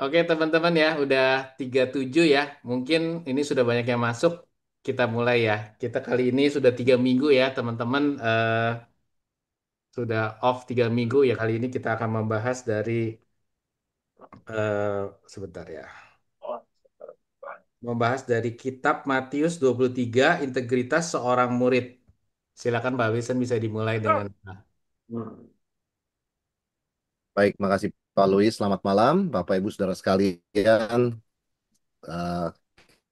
Oke teman-teman ya, udah 37 ya. Mungkin ini sudah banyak yang masuk. Kita mulai ya. Kita kali ini sudah 3 minggu ya teman-teman. Sudah off 3 minggu ya. Kali ini kita akan membahas dari sebentar ya. Membahas dari kitab Matius 23, Integritas Seorang Murid. Silakan Pak Wilson bisa dimulai dengan Baik, makasih Pak Luis. Selamat malam, Bapak Ibu Saudara sekalian. Eh,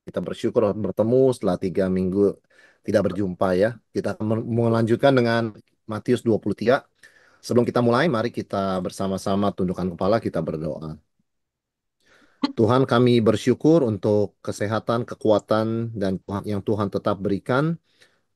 kita bersyukur bertemu setelah 3 minggu tidak berjumpa ya. Kita akan melanjutkan dengan Matius 23. Sebelum kita mulai, mari kita bersama-sama tundukkan kepala, kita berdoa. Tuhan, kami bersyukur untuk kesehatan, kekuatan, dan yang Tuhan tetap berikan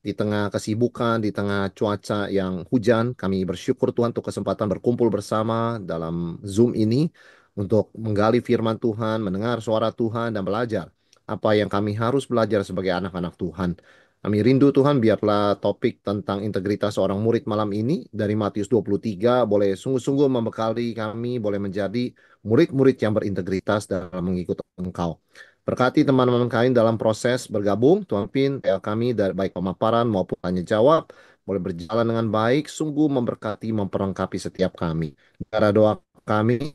di tengah kesibukan, di tengah cuaca yang hujan. Kami bersyukur Tuhan untuk kesempatan berkumpul bersama dalam Zoom ini untuk menggali firman Tuhan, mendengar suara Tuhan, dan belajar apa yang kami harus belajar sebagai anak-anak Tuhan. Kami rindu Tuhan, biarlah topik tentang integritas seorang murid malam ini dari Matius 23 boleh sungguh-sungguh membekali kami, boleh menjadi murid-murid yang berintegritas dalam mengikut Engkau. Berkati teman-teman kalian dalam proses bergabung, Tuhan Pin, kami dari baik pemaparan maupun tanya jawab, boleh berjalan dengan baik, sungguh memberkati, memperlengkapi setiap kami. Cara doa kami,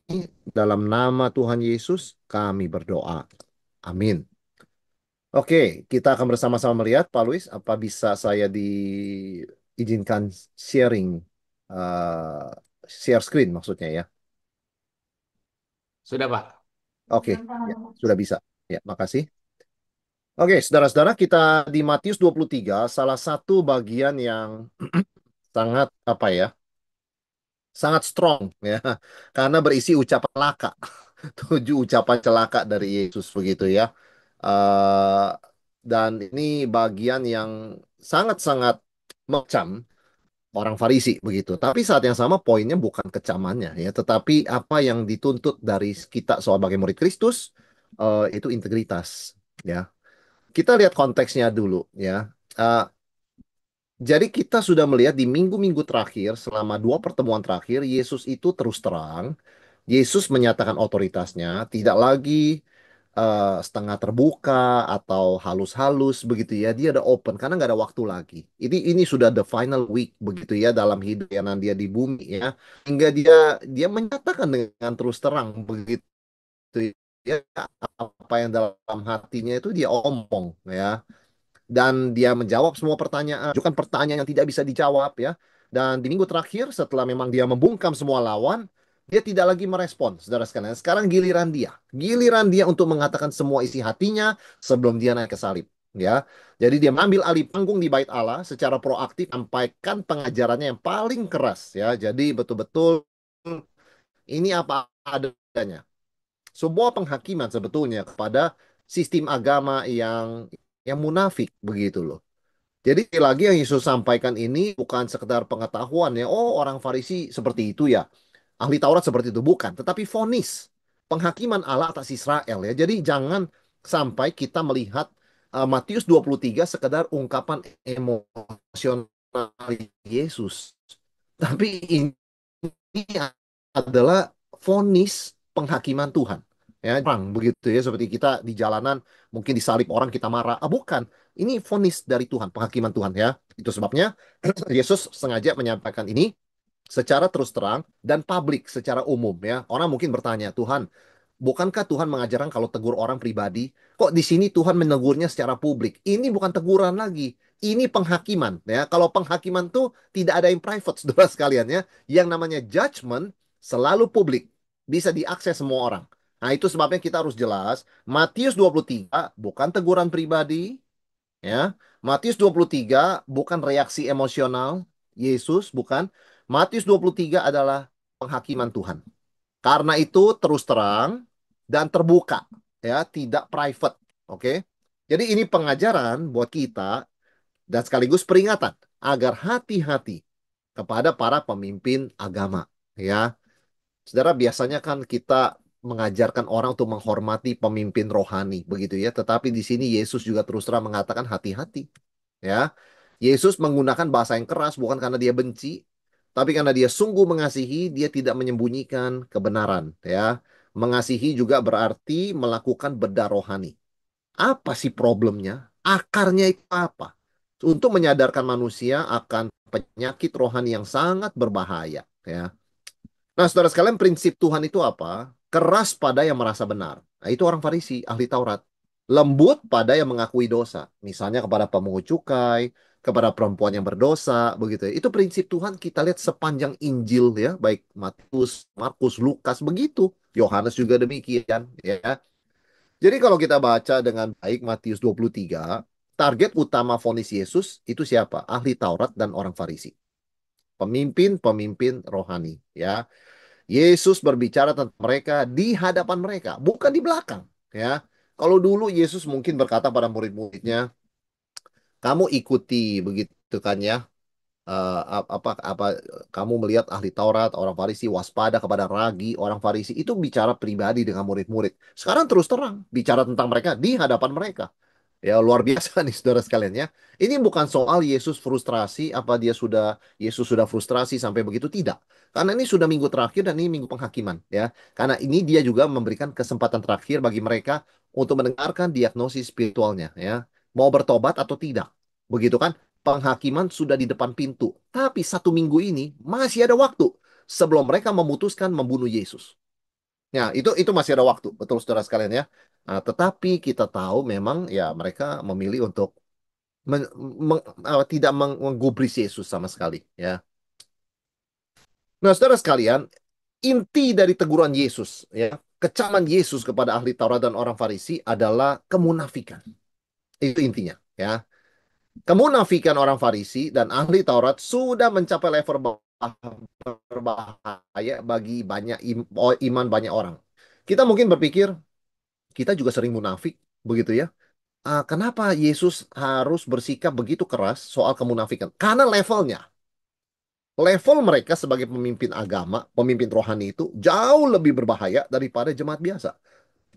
dalam nama Tuhan Yesus, kami berdoa. Amin. Oke, kita akan bersama-sama melihat, Pak Luis, apa bisa saya diizinkan sharing, eh, share screen maksudnya ya. sudah Pak. Oke, ya, sudah bisa. Ya, makasih. Oke, saudara-saudara, kita di Matius 23, salah satu bagian yang sangat apa ya, sangat strong ya, karena berisi ucapan celaka, 7 ucapan celaka dari Yesus begitu ya. Eh, dan ini bagian yang sangat-sangat mengecam orang Farisi begitu. Tapi saat yang sama poinnya bukan kecamannya ya, tetapi apa yang dituntut dari kita sebagai murid Kristus itu integritas ya. Kita lihat konteksnya dulu ya. Eh, jadi kita sudah melihat di minggu-minggu terakhir, selama 2 pertemuan terakhir, Yesus itu terus terang, Yesus menyatakan otoritasnya, tidak lagi setengah terbuka atau halus-halus begitu ya. Dia ada open karena nggak ada waktu lagi. Ini sudah the final week begitu ya dalam hidup yang dia di bumi ya. Hingga dia menyatakan dengan terus terang begitu ya, apa yang dalam hatinya itu dia omong ya, dan dia menjawab semua pertanyaan, ajukan pertanyaan yang tidak bisa dijawab ya. Dan di minggu terakhir setelah memang dia membungkam semua lawan, dia tidak lagi merespon, saudara sekalian. Sekarang giliran dia untuk mengatakan semua isi hatinya sebelum dia naik ke salib. Ya, jadi dia mengambil alih panggung di bait Allah secara proaktif, sampaikan pengajarannya yang paling keras. Ya, jadi betul-betul ini apa adanya. Sebuah penghakiman sebetulnya kepada sistem agama yang munafik begitu loh. Jadi lagi yang Yesus sampaikan ini bukan sekedar pengetahuan ya, oh orang Farisi seperti itu ya, ahli Taurat seperti itu, bukan, tetapi vonis, penghakiman Allah atas Israel ya. Jadi jangan sampai kita melihat Matius 23 sekedar ungkapan emosional Yesus, tapi ini adalah vonis penghakiman Tuhan. Ya, perang begitu ya, seperti kita di jalanan mungkin disalib orang kita marah. Ah, bukan. Ini vonis dari Tuhan, penghakiman Tuhan ya. Itu sebabnya Yesus sengaja menyampaikan ini secara terus terang dan publik secara umum ya. Orang mungkin bertanya, Tuhan, bukankah Tuhan mengajarkan kalau tegur orang pribadi? Kok di sini Tuhan menegurnya secara publik? Ini bukan teguran lagi. Ini penghakiman ya. Kalau penghakiman tuh tidak ada yang private, saudara sekalian ya. Yang namanya judgment selalu publik. Bisa diakses semua orang. Nah, itu sebabnya kita harus jelas. Matius 23 bukan teguran pribadi ya. Matius 23 bukan reaksi emosional Yesus, bukan. Matius 23 adalah penghakiman Tuhan. Karena itu terus terang dan terbuka, ya, tidak private. Oke. Jadi ini pengajaran buat kita dan sekaligus peringatan agar hati-hati kepada para pemimpin agama, ya. Saudara, biasanya kan kita mengajarkan orang untuk menghormati pemimpin rohani, begitu ya. Tetapi di sini Yesus juga terus terang mengatakan hati-hati, ya. Yesus menggunakan bahasa yang keras bukan karena dia benci, tapi karena dia sungguh mengasihi, dia tidak menyembunyikan kebenaran, ya. Mengasihi juga berarti melakukan bedah rohani. Apa sih problemnya? Akarnya itu apa? Untuk menyadarkan manusia akan penyakit rohani yang sangat berbahaya, ya. Nah, saudara sekalian, prinsip Tuhan itu apa? Keras pada yang merasa benar. Nah, itu orang Farisi, ahli Taurat. Lembut pada yang mengakui dosa. Misalnya kepada pemungut cukai, kepada perempuan yang berdosa, begitu ya. Itu prinsip Tuhan kita lihat sepanjang Injil ya, baik Matius, Markus, Lukas, begitu. Yohanes juga demikian, ya. Jadi kalau kita baca dengan baik Matius 23, target utama vonis Yesus itu siapa? Ahli Taurat dan orang Farisi. Pemimpin-pemimpin rohani, ya. Yesus berbicara tentang mereka di hadapan mereka, bukan di belakang, ya. Kalau dulu Yesus mungkin berkata pada murid-muridnya, kamu ikuti begitu kan ya, apa kamu melihat ahli Taurat, orang Farisi, waspada kepada ragi orang Farisi, itu bicara pribadi dengan murid-murid. Sekarang terus terang bicara tentang mereka di hadapan mereka. Ya luar biasa nih saudara sekalian ya. Ini bukan soal Yesus frustrasi, apa Yesus sudah frustrasi sampai begitu, tidak. Karena ini sudah minggu terakhir dan ini minggu penghakiman ya. Karena ini dia juga memberikan kesempatan terakhir bagi mereka untuk mendengarkan diagnosis spiritualnya ya. Mau bertobat atau tidak. Begitu kan? Penghakiman sudah di depan pintu. Tapi satu minggu ini masih ada waktu sebelum mereka memutuskan membunuh Yesus. Ya, itu masih ada waktu, betul saudara sekalian ya. Nah, tetapi kita tahu memang ya mereka memilih untuk tidak menggubris Yesus sama sekali ya. Nah, saudara sekalian, inti dari teguran Yesus ya, kecaman Yesus kepada ahli Taurat dan orang Farisi adalah kemunafikan. Itu intinya ya. Kemunafikan orang Farisi dan ahli Taurat sudah mencapai level berbahaya bagi iman banyak orang. Kita mungkin berpikir kita juga sering munafik, begitu ya. Kenapa Yesus harus bersikap begitu keras soal kemunafikan? Karena level mereka sebagai pemimpin agama, pemimpin rohani itu jauh lebih berbahaya daripada jemaat biasa.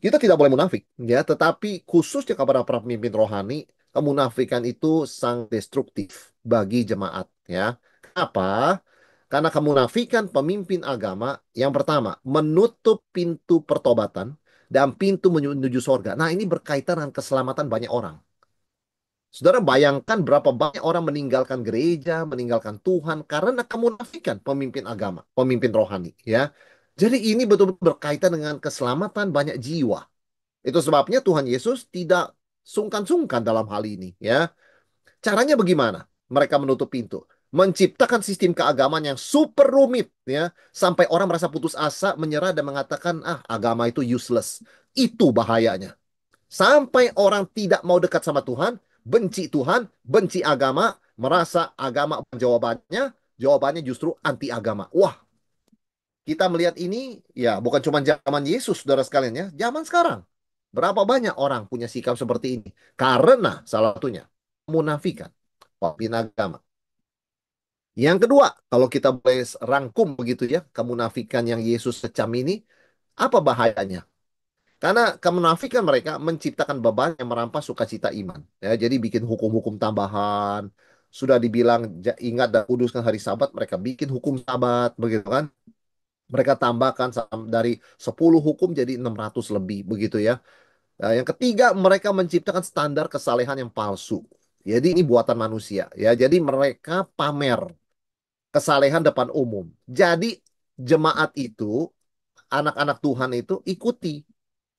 Kita tidak boleh munafik, ya, tetapi khususnya kepada para pemimpin rohani, kemunafikan itu sangat destruktif bagi jemaat, ya. Kenapa? Karena kemunafikan pemimpin agama, yang pertama, menutup pintu pertobatan dan pintu menuju sorga. Nah, ini berkaitan dengan keselamatan banyak orang. Saudara bayangkan berapa banyak orang meninggalkan gereja, meninggalkan Tuhan karena kemunafikan pemimpin agama, pemimpin rohani, ya. Jadi ini betul-betul berkaitan dengan keselamatan banyak jiwa. Itu sebabnya Tuhan Yesus tidak sungkan-sungkan dalam hal ini, ya. Caranya bagaimana? Mereka menutup pintu, menciptakan sistem keagamaan yang super rumit, ya, sampai orang merasa putus asa, menyerah dan mengatakan, "Ah, agama itu useless." Itu bahayanya. Sampai orang tidak mau dekat sama Tuhan, benci agama, merasa agama jawabannya, jawabannya justru anti agama. Wah, kita melihat ini ya bukan cuma zaman Yesus, saudara sekalian ya, zaman sekarang. Berapa banyak orang punya sikap seperti ini? Karena salah satunya munafikan, pemimpin agama. Yang kedua, kalau kita boleh rangkum begitu ya, kemunafikan yang Yesus secam ini, apa bahayanya? Karena kemunafikan mereka menciptakan beban yang merampas sukacita iman. Ya, jadi bikin hukum-hukum tambahan. Sudah dibilang ingat dan kuduskan hari Sabat, mereka bikin hukum Sabat, begitu kan? Mereka tambahkan dari 10 hukum jadi 600 lebih, begitu ya. Nah, yang ketiga, mereka menciptakan standar kesalehan yang palsu. Jadi ini buatan manusia, ya. Jadi mereka pamer kesalehan depan umum. Jadi jemaat itu, anak-anak Tuhan itu ikuti.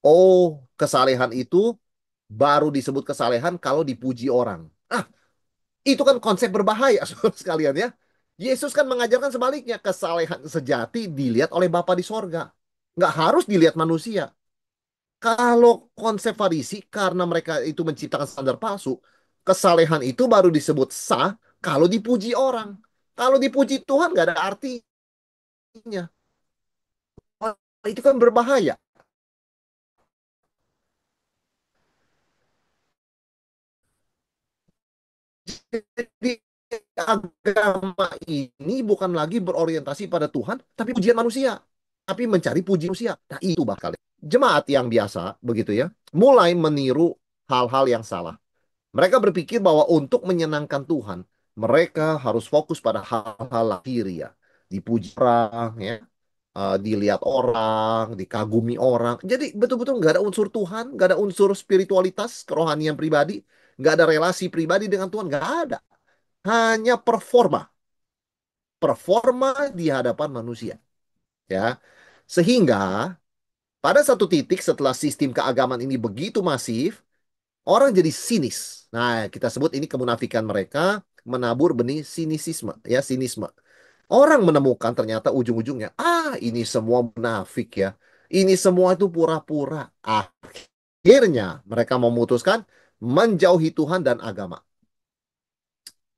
Oh, kesalehan itu baru disebut kesalehan kalau dipuji orang. Ah, itu kan konsep berbahaya, saudara sekalian ya. Yesus kan mengajarkan sebaliknya, kesalehan sejati dilihat oleh Bapa di sorga. Nggak harus dilihat manusia. Kalau konsep Farisi, karena mereka itu menciptakan standar palsu, kesalehan itu baru disebut sah kalau dipuji orang. Kalau dipuji Tuhan nggak ada artinya. Wah, itu kan berbahaya. Jadi agama ini bukan lagi berorientasi pada Tuhan, tapi pujian manusia. Tapi mencari puji manusia. Nah itu bakal. Jemaat yang biasa, begitu ya, mulai meniru hal-hal yang salah. Mereka berpikir bahwa untuk menyenangkan Tuhan, mereka harus fokus pada hal-hal lahiriah. Dipuji orang, ya. dilihat orang, dikagumi orang. Jadi betul-betul nggak ada unsur Tuhan, nggak ada unsur spiritualitas, kerohanian pribadi, nggak ada relasi pribadi dengan Tuhan, nggak ada. Hanya performa, performa di hadapan manusia, ya. Sehingga pada satu titik setelah sistem keagamaan ini begitu masif, orang jadi sinis. Nah, kita sebut ini kemunafikan mereka menabur benih sinisisme, ya, sinisme. Orang menemukan ternyata ujung-ujungnya, ini semua munafik ya. Ini semua itu pura-pura. Akhirnya mereka memutuskan menjauhi Tuhan dan agama.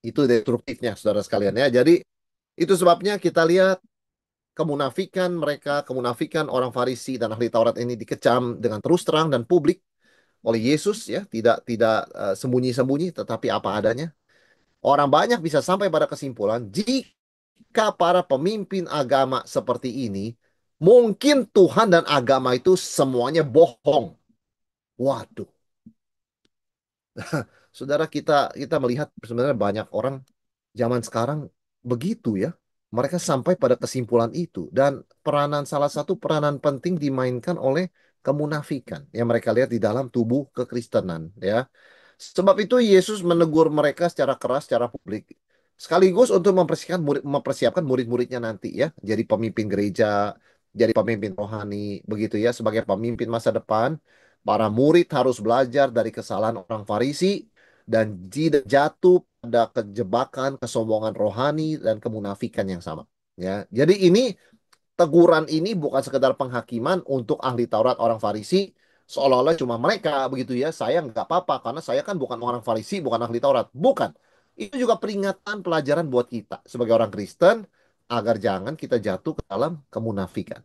Itu destruktifnya, saudara sekalian ya. Jadi itu sebabnya kita lihat kemunafikan mereka, kemunafikan orang Farisi dan ahli Taurat ini dikecam dengan terus terang dan publik oleh Yesus ya, tidak sembunyi-sembunyi tetapi apa adanya. Orang banyak bisa sampai pada kesimpulan jika para pemimpin agama seperti ini, mungkin Tuhan dan agama itu semuanya bohong. Waduh, saudara, kita melihat sebenarnya banyak orang zaman sekarang begitu ya. Mereka sampai pada kesimpulan itu dan salah satu peranan penting dimainkan oleh kemunafikan yang mereka lihat di dalam tubuh kekristenan ya. Sebab itu Yesus menegur mereka secara keras, secara publik, sekaligus untuk mempersiapkan murid-muridnya nanti ya, jadi pemimpin gereja, jadi pemimpin rohani, begitu ya, sebagai pemimpin masa depan. Para murid harus belajar dari kesalahan orang Farisi dan tidak jatuh pada kejebakan, kesombongan rohani dan kemunafikan yang sama. Ya, jadi teguran ini bukan sekedar penghakiman untuk ahli Taurat orang Farisi, seolah-olah cuma mereka begitu ya. Saya nggak apa-apa karena saya kan bukan orang Farisi, bukan ahli Taurat. Bukan. Itu juga peringatan pelajaran buat kita sebagai orang Kristen agar jangan kita jatuh ke dalam kemunafikan.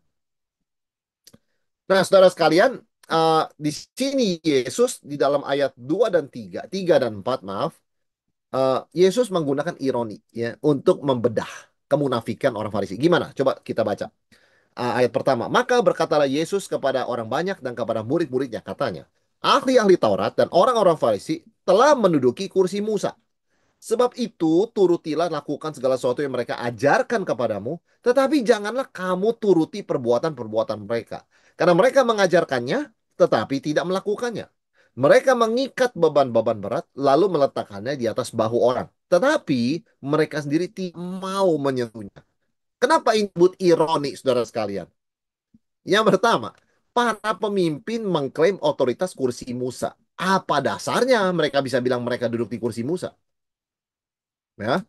Nah, saudara sekalian, di sini Yesus di dalam ayat 2 dan 3, 3 dan 4, maaf, Yesus menggunakan ironi ya untuk membedah kemunafikan orang Farisi. Gimana? Coba kita baca. Ayat pertama, maka berkatalah Yesus kepada orang banyak dan kepada murid-muridnya, katanya, ahli-ahli Taurat dan orang-orang Farisi telah menduduki kursi Musa. Sebab itu, turutilah lakukan segala sesuatu yang mereka ajarkan kepadamu, tetapi janganlah kamu turuti perbuatan-perbuatan mereka. Karena mereka mengajarkannya, tetapi tidak melakukannya. Mereka mengikat beban-beban berat, lalu meletakkannya di atas bahu orang. Tetapi mereka sendiri tidak mau menyentuhnya. Kenapa ini disebut ironi, saudara sekalian? Yang pertama, para pemimpin mengklaim otoritas kursi Musa. Apa dasarnya mereka bisa bilang mereka duduk di kursi Musa? Ya,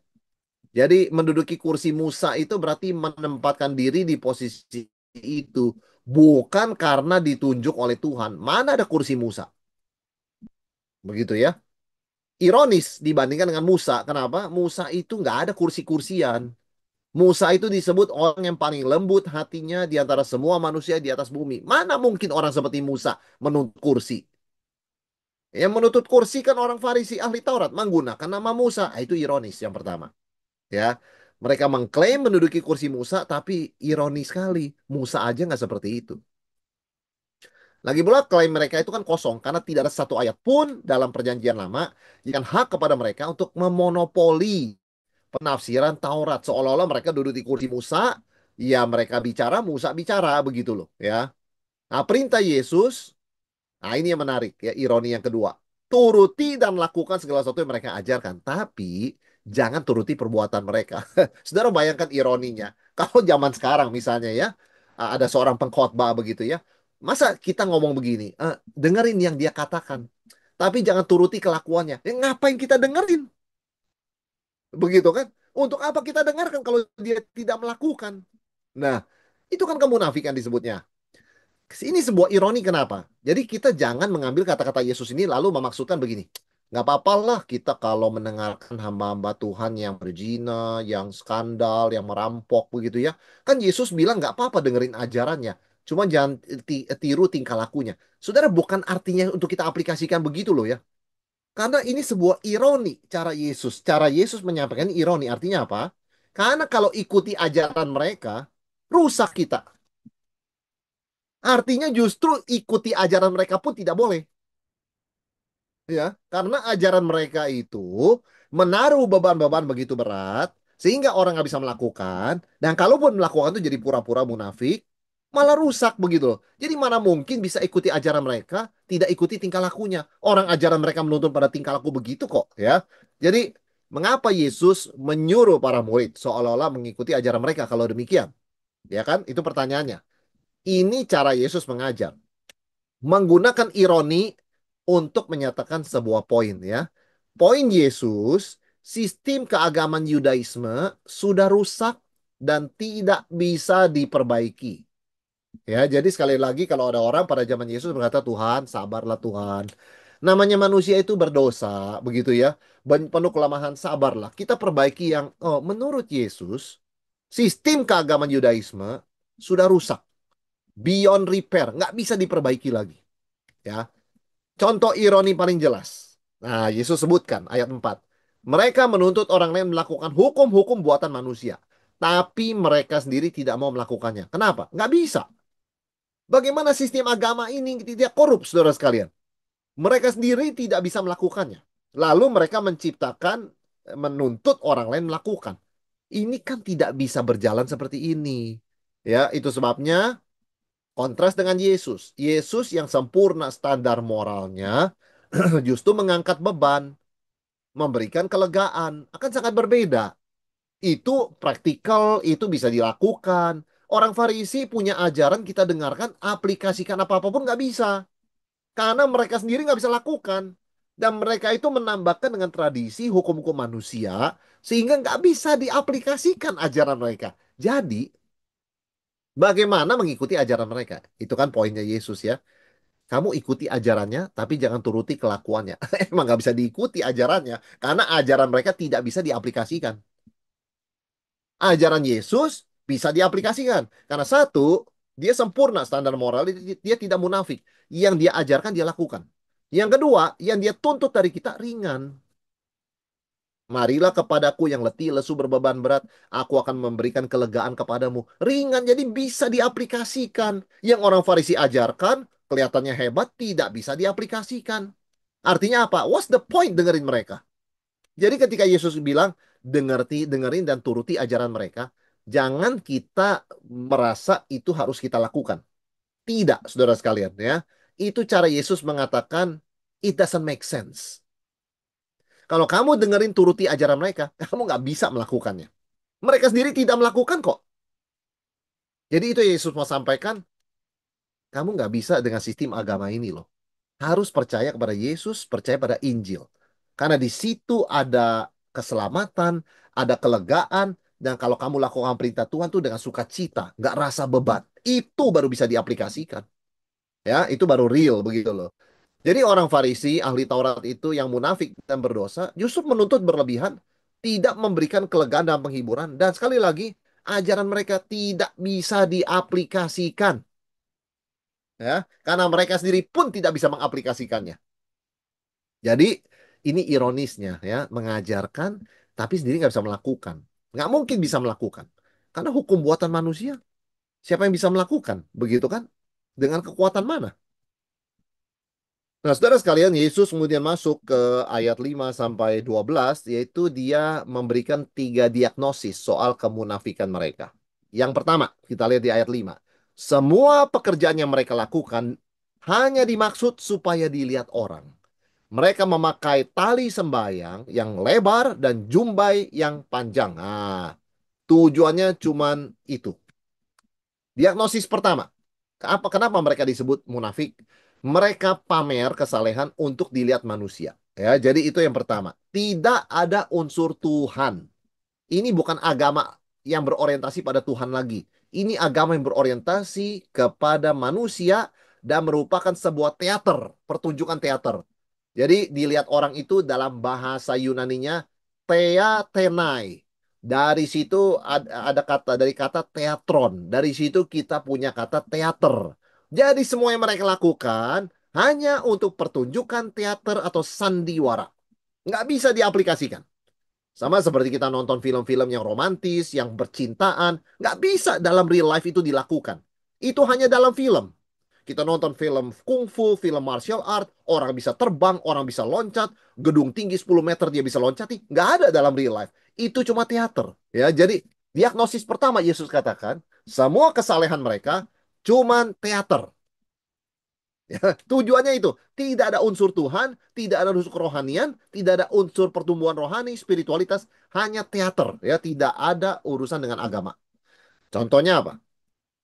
jadi menduduki kursi Musa itu berarti menempatkan diri di posisi itu, bukan karena ditunjuk oleh Tuhan. Mana ada kursi Musa? Begitu ya. Ironis dibandingkan dengan Musa. Kenapa? Musa itu nggak ada kursi-kursian. Musa itu disebut orang yang paling lembut hatinya di antara semua manusia di atas bumi. Mana mungkin orang seperti Musa menuntut kursi? Yang menuntut kursi kan orang Farisi ahli Taurat menggunakan nama Musa. Itu ironis yang pertama. Ya, mereka mengklaim menduduki kursi Musa, tapi ironis sekali. Musa aja nggak seperti itu. Lagi pula klaim mereka itu kan kosong karena tidak ada satu ayat pun dalam perjanjian lama yang hak kepada mereka untuk memonopoli penafsiran Taurat seolah-olah mereka duduk di kursi Musa, ya mereka bicara, Musa bicara begitu loh ya. Nah, perintah Yesus, nah ini yang menarik ya, ironi yang kedua. Turuti dan lakukan segala sesuatu yang mereka ajarkan, tapi jangan turuti perbuatan mereka. Saudara bayangkan ironinya. Kalau zaman sekarang misalnya ya, ada seorang pengkhotbah begitu ya. Masa kita ngomong begini, dengerin yang dia katakan, tapi jangan turuti kelakuannya. Ngapain kita dengerin? Begitu kan? Untuk apa kita dengarkan kalau dia tidak melakukan? Nah, itu kan kemunafikan disebutnya. Ini sebuah ironi kenapa? Jadi kita jangan mengambil kata-kata Yesus ini lalu memaksudkan begini. Nggak apa-apalah kita kalau mendengarkan hamba-hamba Tuhan yang berzina, yang skandal, yang merampok begitu ya. Kan Yesus bilang nggak apa-apa dengerin ajarannya. Cuma jangan tiru tingkah lakunya. Saudara, bukan artinya untuk kita aplikasikan begitu loh ya. Karena ini sebuah ironi cara Yesus. Cara Yesus menyampaikan ini ironi. Artinya apa? Karena kalau ikuti ajaran mereka, rusak kita. Artinya justru ikuti ajaran mereka pun tidak boleh. Ya, karena ajaran mereka itu menaruh beban-beban begitu berat Sehingga orang nggak bisa melakukan. Dan kalaupun melakukan itu jadi pura-pura munafik, malah rusak begitu loh. Jadi mana mungkin bisa ikuti ajaran mereka, tidak ikuti tingkah lakunya. Orang ajaran mereka menuntun pada tingkah laku begitu kok ya. Jadi mengapa Yesus menyuruh para murid seolah-olah mengikuti ajaran mereka kalau demikian? Ya kan? Itu pertanyaannya. Ini cara Yesus mengajar. Menggunakan ironi untuk menyatakan sebuah poin ya. Poin Yesus, sistem keagamaan Yudaisme sudah rusak dan tidak bisa diperbaiki. Ya, jadi sekali lagi kalau ada orang pada zaman Yesus berkata, Tuhan, sabarlah Tuhan. Namanya manusia itu berdosa, begitu ya. Penuh kelemahan, sabarlah. Kita perbaiki yang, oh, menurut Yesus, sistem keagamaan Yudaisme sudah rusak. Beyond repair, nggak bisa diperbaiki lagi. Ya, contoh ironi paling jelas. Nah, Yesus sebutkan ayat 4. Mereka menuntut orang lain melakukan hukum-hukum buatan manusia. Tapi mereka sendiri tidak mau melakukannya. Kenapa? Nggak bisa. Bagaimana sistem agama ini tidak korup, saudara sekalian? Mereka sendiri tidak bisa melakukannya. Lalu mereka menciptakan, menuntut orang lain melakukan. Ini kan tidak bisa berjalan seperti ini. Ya, itu sebabnya kontras dengan Yesus. Yesus yang sempurna standar moralnya justru mengangkat beban, memberikan kelegaan, akan sangat berbeda. Itu praktikal, itu bisa dilakukan. Orang Farisi punya ajaran kita dengarkan, aplikasikan apa-apapun nggak bisa. Karena mereka sendiri nggak bisa lakukan. Dan mereka itu menambahkan dengan tradisi hukum-hukum manusia, sehingga nggak bisa diaplikasikan ajaran mereka. Jadi, bagaimana mengikuti ajaran mereka? Itu kan poinnya Yesus ya. Kamu ikuti ajarannya, tapi jangan turuti kelakuannya. Emang nggak bisa diikuti ajarannya, karena ajaran mereka tidak bisa diaplikasikan. Ajaran Yesus bisa diaplikasikan. Karena satu, dia sempurna standar moral, dia tidak munafik. Yang dia ajarkan, dia lakukan. Yang kedua, yang dia tuntut dari kita ringan. Marilah kepadaku yang letih, lesu, berbeban berat. Aku akan memberikan kelegaan kepadamu. Ringan, jadi bisa diaplikasikan. Yang orang Farisi ajarkan, kelihatannya hebat, tidak bisa diaplikasikan. Artinya apa? What's the point dengerin mereka? Jadi ketika Yesus bilang, dengerin dan turuti ajaran mereka, jangan kita merasa itu harus kita lakukan. Tidak, saudara sekalian ya. Itu cara Yesus mengatakan, it doesn't make sense. Kalau kamu dengerin turuti ajaran mereka, kamu nggak bisa melakukannya. Mereka sendiri tidak melakukan kok. Jadi itu Yesus mau sampaikan, kamu nggak bisa dengan sistem agama ini loh. Harus percaya kepada Yesus, percaya pada Injil. Karena di situ ada keselamatan, ada kelegaan, dan kalau kamu lakukan perintah Tuhan tuh dengan sukacita, nggak rasa beban. Itu baru bisa diaplikasikan. Ya, itu baru real begitu loh. Jadi orang Farisi, ahli Taurat itu yang munafik dan berdosa, justru menuntut berlebihan, tidak memberikan kelegaan dan penghiburan, dan sekali lagi, ajaran mereka tidak bisa diaplikasikan. Ya, karena mereka sendiri pun tidak bisa mengaplikasikannya. Jadi ini ironisnya ya, mengajarkan tapi sendiri nggak bisa melakukan. Nggak mungkin bisa melakukan. Karena hukum buatan manusia, siapa yang bisa melakukan? Begitu kan? Dengan kekuatan mana? Nah, saudara sekalian, Yesus kemudian masuk ke ayat 5 sampai 12, yaitu dia memberikan tiga diagnosis soal kemunafikan mereka. Yang pertama, kita lihat di ayat 5. Semua pekerjaan yang mereka lakukan hanya dimaksud supaya dilihat orang. Mereka memakai tali sembayang yang lebar dan jumbai yang panjang. Nah, tujuannya cuman itu. Diagnosis pertama. Kenapa mereka disebut munafik? Mereka pamer kesalehan untuk dilihat manusia. Ya, jadi itu yang pertama. Tidak ada unsur Tuhan. Ini bukan agama yang berorientasi pada Tuhan lagi. Ini agama yang berorientasi kepada manusia dan merupakan sebuah teater, pertunjukan teater. Jadi dilihat orang itu dalam bahasa Yunaninya theatenai. Dari situ ada kata dari kata teatron. Dari situ kita punya kata teater. Jadi semua yang mereka lakukan hanya untuk pertunjukan teater atau sandiwara. Nggak bisa diaplikasikan. Sama seperti kita nonton film-film yang romantis, yang bercintaan. Nggak bisa dalam real life itu dilakukan. Itu hanya dalam film. Kita nonton film kungfu, film martial art, orang bisa terbang, orang bisa loncat, gedung tinggi 10 meter dia bisa loncati. Nggak ada dalam real life. Itu cuma teater. Ya, jadi diagnosis pertama Yesus katakan, semua kesalehan mereka cuman teater. Ya, tujuannya itu tidak ada unsur Tuhan, tidak ada unsur kerohanian, tidak ada unsur pertumbuhan rohani, spiritualitas, hanya teater. Ya, tidak ada urusan dengan agama. Contohnya apa?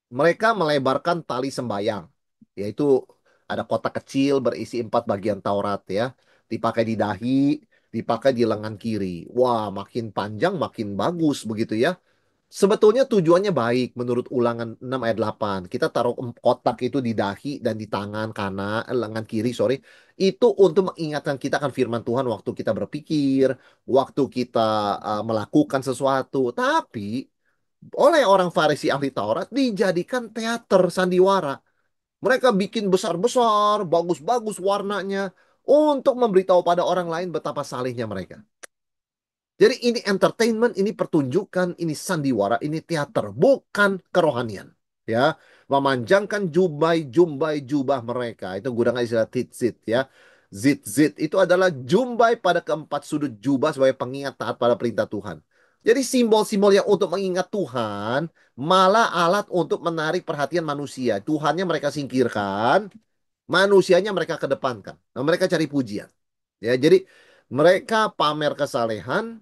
Mereka melebarkan tali sembayang, yaitu ada kotak kecil berisi 4 bagian Taurat ya, dipakai di dahi, dipakai di lengan kiri. Wah, makin panjang makin bagus begitu ya. Sebetulnya tujuannya baik menurut Ulangan 6 ayat 8. Kita taruh kotak itu di dahi dan di tangan kanan, lengan kiri, sorry. Itu untuk mengingatkan kita akan firman Tuhan waktu kita berpikir, waktu kita melakukan sesuatu. Tapi oleh orang Farisi ahli Taurat dijadikan teater sandiwara. Mereka bikin besar-besar, bagus-bagus warnanya untuk memberitahu pada orang lain betapa salehnya mereka. Jadi ini entertainment, ini pertunjukan, ini sandiwara, ini teater, bukan kerohanian. Ya, memanjangkan jumbai-jumbai jubah mereka. Itu gunakan istilah titzit ya. Zit-zit itu adalah jumbai pada keempat sudut jubah sebagai pengingat taat pada perintah Tuhan. Jadi simbol-simbol yang untuk mengingat Tuhan malah alat untuk menarik perhatian manusia. Tuhannya mereka singkirkan, manusianya mereka kedepankan. Nah, mereka cari pujian. Ya, jadi mereka pamer kesalehan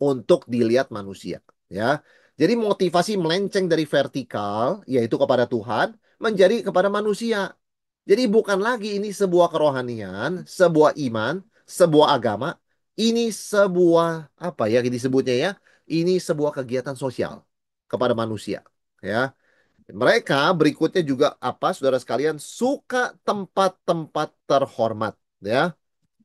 untuk dilihat manusia ya. Jadi motivasi melenceng dari vertikal yaitu kepada Tuhan menjadi kepada manusia. Jadi bukan lagi ini sebuah kerohanian, sebuah iman, sebuah agama, ini sebuah apa ya disebutnya ya? Ini sebuah kegiatan sosial kepada manusia ya. Mereka berikutnya juga apa saudara sekalian suka tempat-tempat terhormat ya.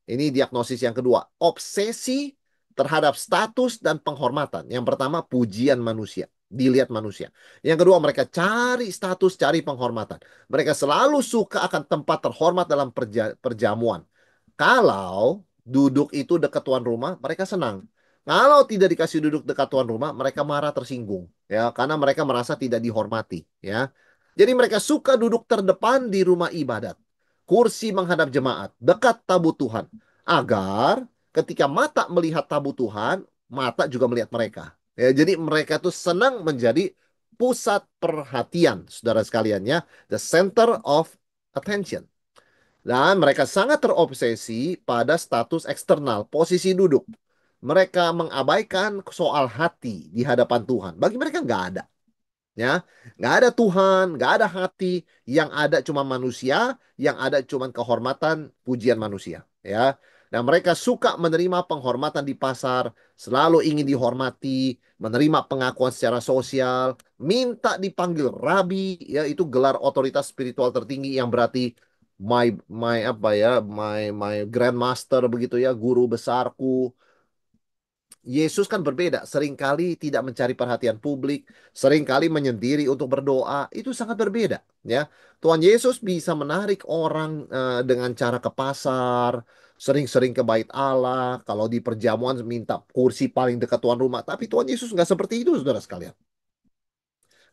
Ini diagnosis yang kedua, obsesi terhadap status dan penghormatan. Yang pertama, pujian manusia, dilihat manusia. Yang kedua, mereka cari status, cari penghormatan. Mereka selalu suka akan tempat terhormat dalam perjamuan. Kalau duduk itu dekat tuan rumah, mereka senang. Kalau tidak dikasih duduk dekat tuan rumah, mereka marah tersinggung, ya, karena mereka merasa tidak dihormati, ya. Jadi mereka suka duduk terdepan di rumah ibadat, kursi menghadap jemaat, dekat tabut Tuhan, agar ketika mata melihat tabut Tuhan, mata juga melihat mereka. Ya, jadi mereka tuh senang menjadi pusat perhatian, saudara sekalian ya, the center of attention. Dan mereka sangat terobsesi pada status eksternal, posisi duduk. Mereka mengabaikan soal hati di hadapan Tuhan. Bagi mereka nggak ada. Ya, nggak ada Tuhan, nggak ada hati. Yang ada cuma manusia, yang ada cuma kehormatan, pujian manusia. Ya, dan mereka suka menerima penghormatan di pasar, selalu ingin dihormati, menerima pengakuan secara sosial, minta dipanggil rabi, ya itu gelar otoritas spiritual tertinggi yang berarti my apa ya, my grandmaster begitu ya, guru besarku. Yesus kan berbeda, seringkali tidak mencari perhatian publik, seringkali menyendiri untuk berdoa, itu sangat berbeda, ya. Tuhan Yesus bisa menarik orang dengan cara ke pasar, sering-sering ke bait Allah, kalau di perjamuan minta kursi paling dekat tuan rumah, tapi Tuhan Yesus nggak seperti itu, saudara sekalian.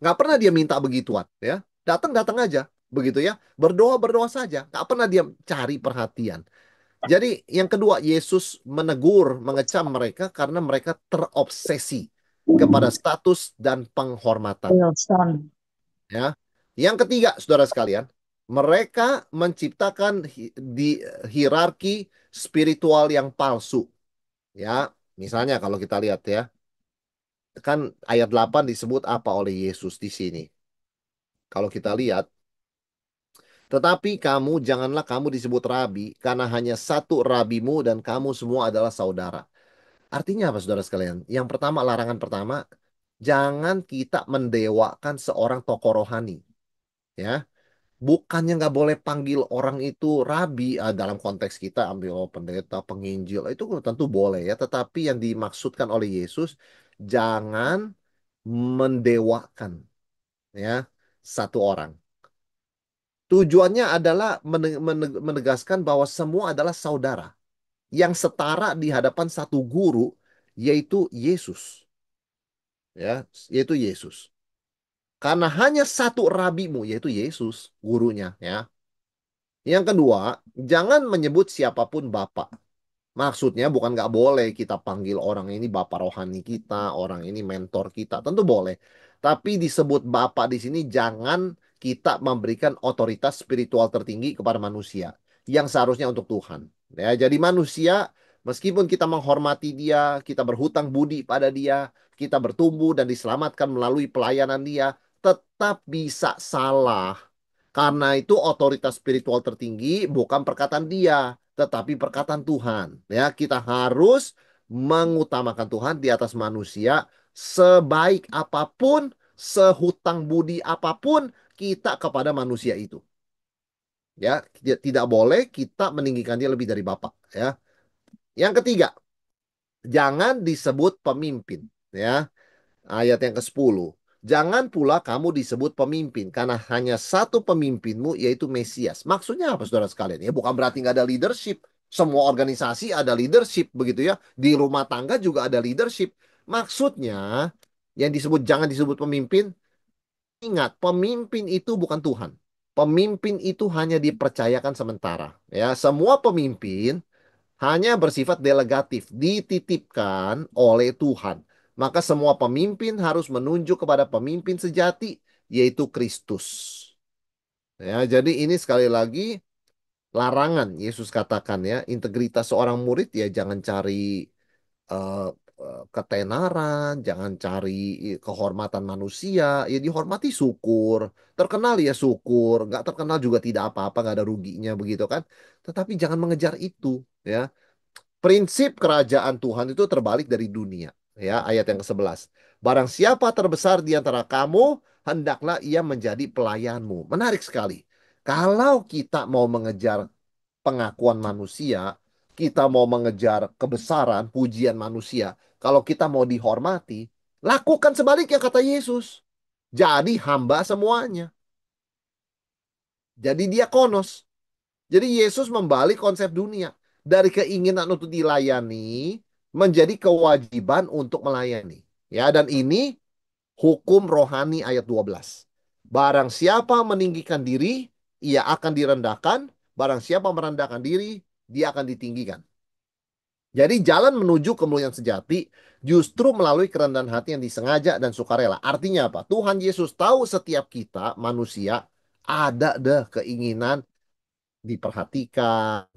Nggak pernah dia minta begituan, ya. Datang-datang aja, begitu ya. Berdoa-berdoa saja, nggak pernah dia cari perhatian. Jadi yang kedua, Yesus menegur, mengecam mereka karena mereka terobsesi kepada status dan penghormatan. Wilson. Ya. Yang ketiga, saudara sekalian, mereka menciptakan di hierarki spiritual yang palsu. Ya, misalnya kalau kita lihat ya, kan ayat 8 disebut apa oleh Yesus di sini. Kalau kita lihat, tetapi kamu janganlah kamu disebut rabi, karena hanya satu rabimu dan kamu semua adalah saudara. Artinya apa saudara sekalian? Yang pertama, larangan pertama, jangan kita mendewakan seorang tokoh rohani. Ya, bukannya nggak boleh panggil orang itu rabi dalam konteks kita ambil pendeta, penginjil itu tentu boleh ya. Tetapi yang dimaksudkan oleh Yesus jangan mendewakan ya satu orang. Tujuannya adalah menegaskan bahwa semua adalah saudara yang setara di hadapan satu guru yaitu Yesus. Ya, yaitu Yesus. Karena hanya satu rabimu, yaitu Yesus, gurunya. Ya. Yang kedua, jangan menyebut siapapun Bapak. Maksudnya bukan nggak boleh kita panggil orang ini bapak rohani kita, orang ini mentor kita, tentu boleh. Tapi disebut bapak di sini jangan kita memberikan otoritas spiritual tertinggi kepada manusia yang seharusnya untuk Tuhan. Ya, jadi manusia meskipun kita menghormati dia, kita berhutang budi pada dia, kita bertumbuh dan diselamatkan melalui pelayanan dia, tetap bisa salah. Karena itu otoritas spiritual tertinggi bukan perkataan dia, tetapi perkataan Tuhan. Ya, kita harus mengutamakan Tuhan di atas manusia sebaik apapun, sehutang budi apapun kita kepada manusia itu. Ya, tidak boleh kita meninggikan dia lebih dari Bapak. Ya. Yang ketiga, jangan disebut pemimpin. Ya, ayat yang ke-10. Jangan pula kamu disebut pemimpin, karena hanya satu pemimpinmu, yaitu Mesias. Maksudnya apa, saudara sekalian? Ya, bukan berarti nggak ada leadership. Semua organisasi ada leadership, begitu ya. Di rumah tangga juga ada leadership. Maksudnya, yang disebut jangan disebut pemimpin, ingat, pemimpin itu bukan Tuhan. Pemimpin itu hanya dipercayakan sementara. Ya, semua pemimpin hanya bersifat delegatif, dititipkan oleh Tuhan. Maka semua pemimpin harus menunjuk kepada pemimpin sejati, yaitu Kristus. Ya, jadi ini sekali lagi larangan Yesus katakan ya, integritas seorang murid ya jangan cari eh, ketenaran, jangan cari kehormatan manusia, ya dihormati syukur, terkenal ya syukur, nggak terkenal juga tidak apa-apa, nggak ada ruginya begitu kan. Tetapi jangan mengejar itu, ya. Prinsip kerajaan Tuhan itu terbalik dari dunia. Ya, ayat yang ke-11. Barang siapa terbesar di antara kamu, hendaklah ia menjadi pelayanmu. Menarik sekali. Kalau kita mau mengejar pengakuan manusia, kita mau mengejar kebesaran, pujian manusia, kalau kita mau dihormati, lakukan sebaliknya kata Yesus. Jadi hamba semuanya. Jadi diakonos. Jadi Yesus membalik konsep dunia. Dari keinginan untuk dilayani menjadi kewajiban untuk melayani. Ya, dan ini hukum rohani ayat 12. Barang siapa meninggikan diri, ia akan direndahkan. Barang siapa merendahkan diri, dia akan ditinggikan. Jadi jalan menuju kemuliaan sejati justru melalui kerendahan hati yang disengaja dan sukarela. Artinya apa? Tuhan Yesus tahu setiap kita manusia ada deh keinginan diperhatikan,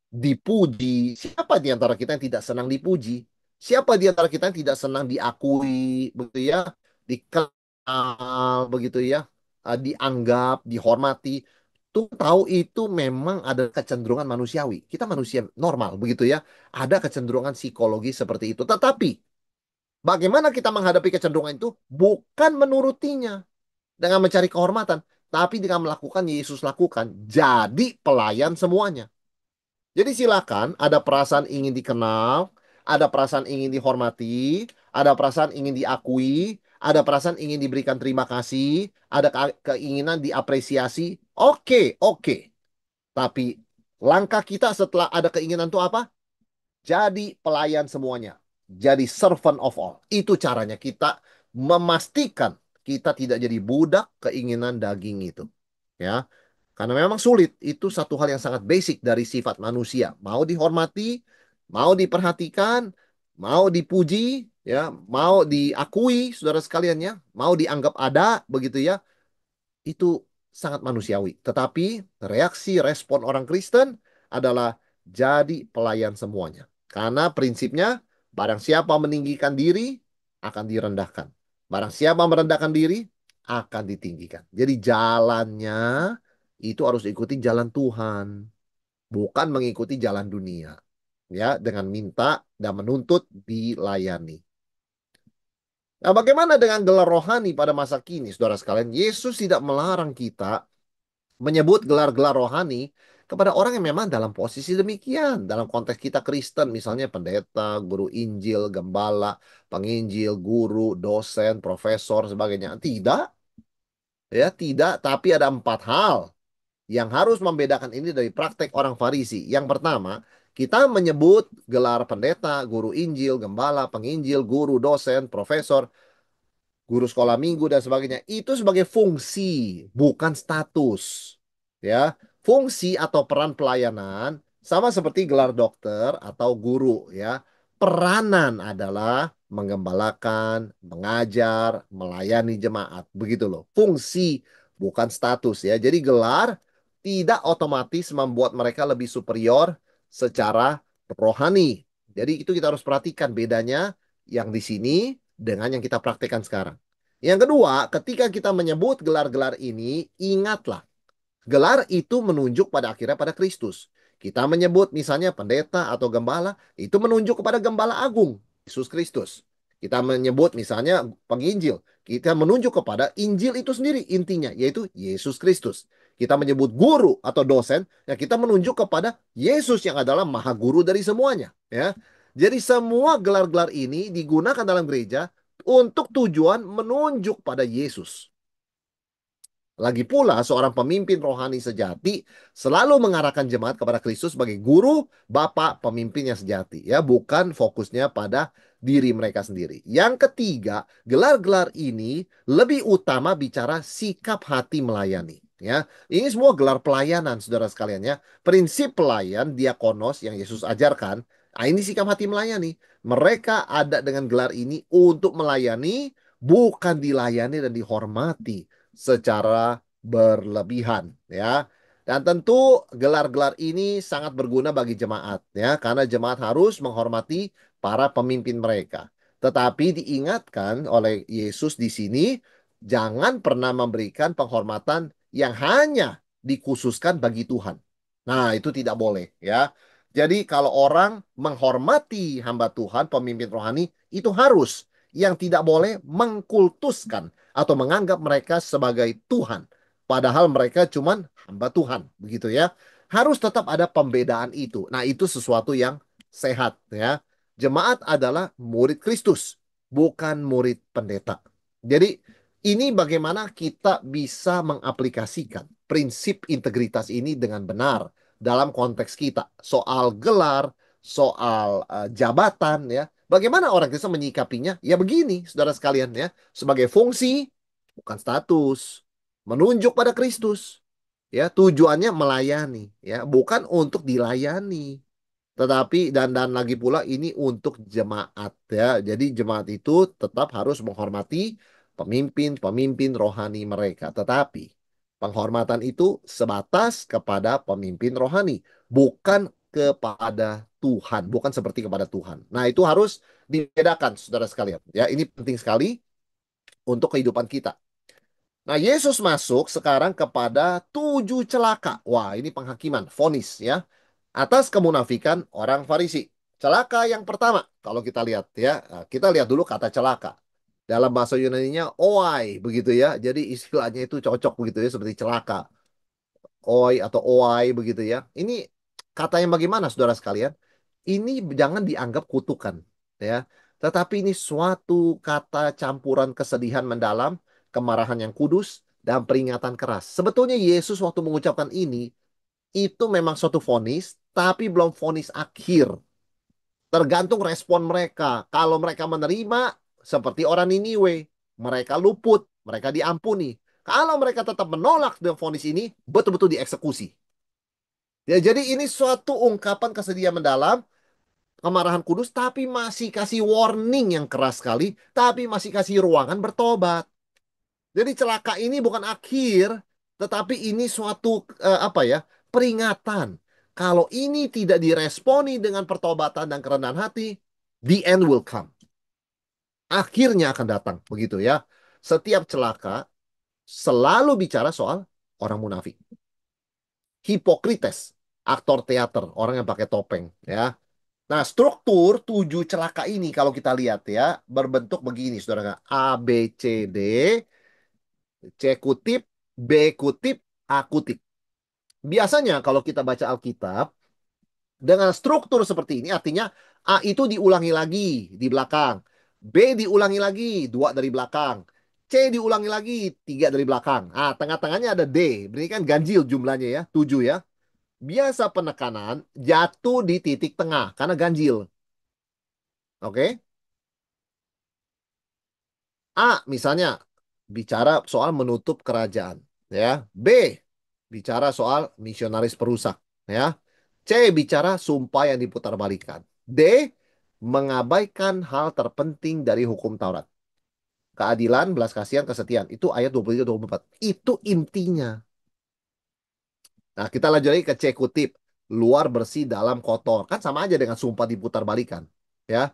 dipuji. Siapa di antara kita yang tidak senang dipuji? Siapa di antara kita yang tidak senang diakui, begitu ya, dikenal, begitu ya, dianggap, dihormati? Tuh tahu itu memang ada kecenderungan manusiawi. Kita manusia normal, begitu ya. Ada kecenderungan psikologi seperti itu. Tetapi bagaimana kita menghadapi kecenderungan itu? Bukan menurutinya dengan mencari kehormatan, tapi dengan melakukan yang Yesus lakukan. Jadi pelayan semuanya. Jadi silakan, ada perasaan ingin dikenal, ada perasaan ingin dihormati, ada perasaan ingin diakui, ada perasaan ingin diberikan terima kasih, ada keinginan diapresiasi. Oke, oke. Tapi langkah kita setelah ada keinginan itu apa? Jadi pelayan semuanya. Jadi servant of all. Itu caranya kita memastikan kita tidak jadi budak keinginan daging itu. Ya. Karena memang sulit, itu satu hal yang sangat basic dari sifat manusia. Mau dihormati, mau diperhatikan, mau dipuji, ya, mau diakui, saudara sekalian ya, mau dianggap ada, begitu ya, itu sangat manusiawi. Tetapi reaksi respon orang Kristen adalah jadi pelayan semuanya. Karena prinsipnya, barang siapa meninggikan diri, akan direndahkan. Barang siapa merendahkan diri, akan ditinggikan. Jadi jalannya itu harus ikuti jalan Tuhan, bukan mengikuti jalan dunia. Ya, dengan minta dan menuntut dilayani. Nah, bagaimana dengan gelar rohani pada masa kini, saudara sekalian? Yesus tidak melarang kita menyebut gelar-gelar rohani kepada orang yang memang dalam posisi demikian. Dalam konteks kita Kristen, misalnya pendeta, guru Injil, gembala, penginjil, guru, dosen, profesor, sebagainya. Tidak, ya tidak. Tapi ada empat hal yang harus membedakan ini dari praktek orang Farisi. Yang pertama, kita menyebut gelar pendeta, guru Injil, gembala, penginjil, guru, dosen, profesor, guru sekolah minggu dan sebagainya. Itu sebagai fungsi, bukan status. Ya, fungsi atau peran pelayanan sama seperti gelar dokter atau guru ya. Peranan adalah menggembalakan, mengajar, melayani jemaat. Begitu loh. Fungsi bukan status ya. Jadi gelar tidak otomatis membuat mereka lebih superior secara rohani. Jadi itu kita harus perhatikan bedanya yang di sini dengan yang kita praktekkan sekarang. Yang kedua, ketika kita menyebut gelar-gelar ini, ingatlah, gelar itu menunjuk pada akhirnya pada Kristus. Kita menyebut misalnya pendeta atau gembala, itu menunjuk kepada gembala agung, Yesus Kristus. Kita menyebut misalnya penginjil, kita menunjuk kepada Injil itu sendiri intinya, yaitu Yesus Kristus. Kita menyebut guru atau dosen, ya kita menunjuk kepada Yesus yang adalah maha guru dari semuanya. Ya. Jadi semua gelar-gelar ini digunakan dalam gereja untuk tujuan menunjuk pada Yesus. Lagi pula, seorang pemimpin rohani sejati selalu mengarahkan jemaat kepada Kristus sebagai guru, bapak, pemimpin yang sejati. Ya, bukan fokusnya pada diri mereka sendiri. Yang ketiga, gelar-gelar ini lebih utama bicara sikap hati melayani. Ya, ini semua gelar pelayanan, saudara sekalian ya. Prinsip pelayan diakonos yang Yesus ajarkan. Nah, ini sikap hati melayani. Mereka ada dengan gelar ini untuk melayani, bukan dilayani dan dihormati secara berlebihan ya. Dan tentu gelar-gelar ini sangat berguna bagi jemaat ya karena jemaat harus menghormati para pemimpin mereka. Tetapi diingatkan oleh Yesus di sini jangan pernah memberikan penghormatan yang hanya dikhususkan bagi Tuhan. Nah, itu tidak boleh ya. Jadi kalau orang menghormati hamba Tuhan, pemimpin rohani, itu harus. Yang tidak boleh mengkultuskan atau menganggap mereka sebagai Tuhan. Padahal mereka cuman hamba Tuhan, begitu ya. Harus tetap ada pembedaan itu. Nah, itu sesuatu yang sehat ya. Jemaat adalah murid Kristus, bukan murid pendeta. Jadi, ini bagaimana kita bisa mengaplikasikan prinsip integritas ini dengan benar dalam konteks kita. Soal gelar, soal jabatan ya. Bagaimana orang Kristen menyikapinya? Ya begini, saudara sekalian ya. Sebagai fungsi, bukan status. Menunjuk pada Kristus. Ya, tujuannya melayani, ya, bukan untuk dilayani. Tetapi dan lagi pula ini untuk jemaat ya. Jadi jemaat itu tetap harus menghormati pemimpin-pemimpin rohani mereka. Tetapi penghormatan itu sebatas kepada pemimpin rohani, bukan kepada Tuhan, bukan seperti kepada Tuhan. Nah, itu harus dibedakan saudara sekalian. Ya, ini penting sekali untuk kehidupan kita. Nah, Yesus masuk sekarang kepada 7 celaka. Wah, ini penghakiman, vonis ya. Atas kemunafikan orang Farisi. Celaka yang pertama, kalau kita lihat ya, kita lihat dulu kata celaka. Dalam bahasa Yunaninya oai begitu ya. Jadi istilahnya itu cocok begitu ya seperti celaka, oi atau oai begitu ya. Ini kata yang bagaimana saudara sekalian? Ini jangan dianggap kutukan ya. Tetapi ini suatu kata campuran kesedihan mendalam, kemarahan yang kudus, dan peringatan keras. Sebetulnya Yesus waktu mengucapkan ini, itu memang suatu vonis, tapi belum vonis akhir. Tergantung respon mereka. Kalau mereka menerima, seperti orang Niniwe, mereka luput, mereka diampuni. Kalau mereka tetap menolak dengan vonis ini, betul-betul dieksekusi. Ya, jadi ini suatu ungkapan kesedihan mendalam, kemarahan kudus, tapi masih kasih warning yang keras sekali, tapi masih kasih ruangan bertobat. Jadi celaka ini bukan akhir, tetapi ini suatu apa ya, peringatan. Kalau ini tidak diresponi dengan pertobatan dan kerendahan hati, the end will come. Akhirnya akan datang, begitu ya. Setiap celaka selalu bicara soal orang munafik. Hipokrites, aktor teater, orang yang pakai topeng, ya. Nah, struktur 7 celaka ini kalau kita lihat ya, berbentuk begini, saudara. A, B, C, D, C kutip, B kutip, A kutip. Biasanya kalau kita baca Alkitab, dengan struktur seperti ini, artinya A itu diulangi lagi di belakang. B diulangi lagi, 2 dari belakang. C diulangi lagi, 3 dari belakang. Ah, tengah-tengahnya ada D. Ini kan ganjil jumlahnya ya, 7 ya. Biasa penekanan jatuh di titik tengah, karena ganjil. Oke? A, misalnya bicara soal menutup kerajaan, ya. B, bicara soal misionaris perusak, ya. C, bicara sumpah yang diputarbalikan. D, mengabaikan hal terpenting dari hukum Taurat. Keadilan, belas kasihan, kesetiaan. Itu ayat 23-24. Itu intinya. Nah, kita lanjut lagi ke C kutip. Luar bersih, dalam kotor. Kan sama aja dengan sumpah diputarbalikan. Ya,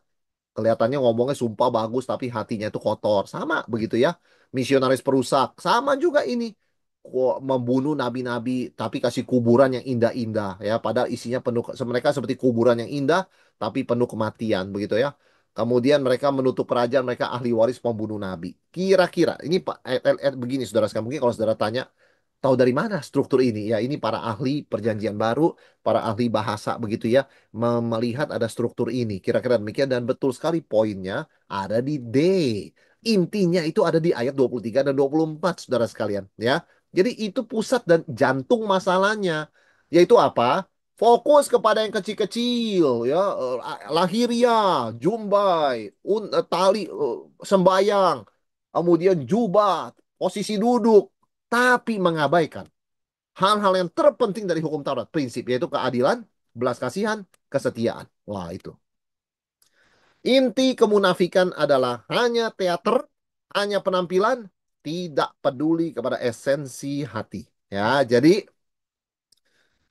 kelihatannya ngomongnya sumpah bagus, tapi hatinya itu kotor. Sama begitu ya. Misionaris perusak. Sama juga ini. Kok membunuh nabi-nabi, tapi kasih kuburan yang indah-indah. Ya, padahal isinya penuh. Mereka seperti kuburan yang indah, tapi penuh kematian. Begitu ya. Kemudian mereka menutup kerajaan, mereka ahli waris pembunuh nabi. Kira-kira, ini Pak, begini saudara sekalian. Mungkin kalau saudara tanya, tahu dari mana struktur ini? Ya, ini para ahli perjanjian baru, para ahli bahasa begitu ya, melihat ada struktur ini. Kira-kira demikian dan betul sekali poinnya ada di D. Intinya itu ada di ayat 23 dan 24, saudara sekalian, ya. Jadi itu pusat dan jantung masalahnya. Yaitu apa? Fokus kepada yang kecil-kecil, ya, lahiriah, jumbai, tali, sembayang, kemudian jubah, posisi duduk, tapi mengabaikan hal-hal yang terpenting dari hukum Taurat, prinsip yaitu keadilan, belas kasihan, kesetiaan. Wah, itu. Inti kemunafikan adalah hanya teater, hanya penampilan, tidak peduli kepada esensi hati. Ya, jadi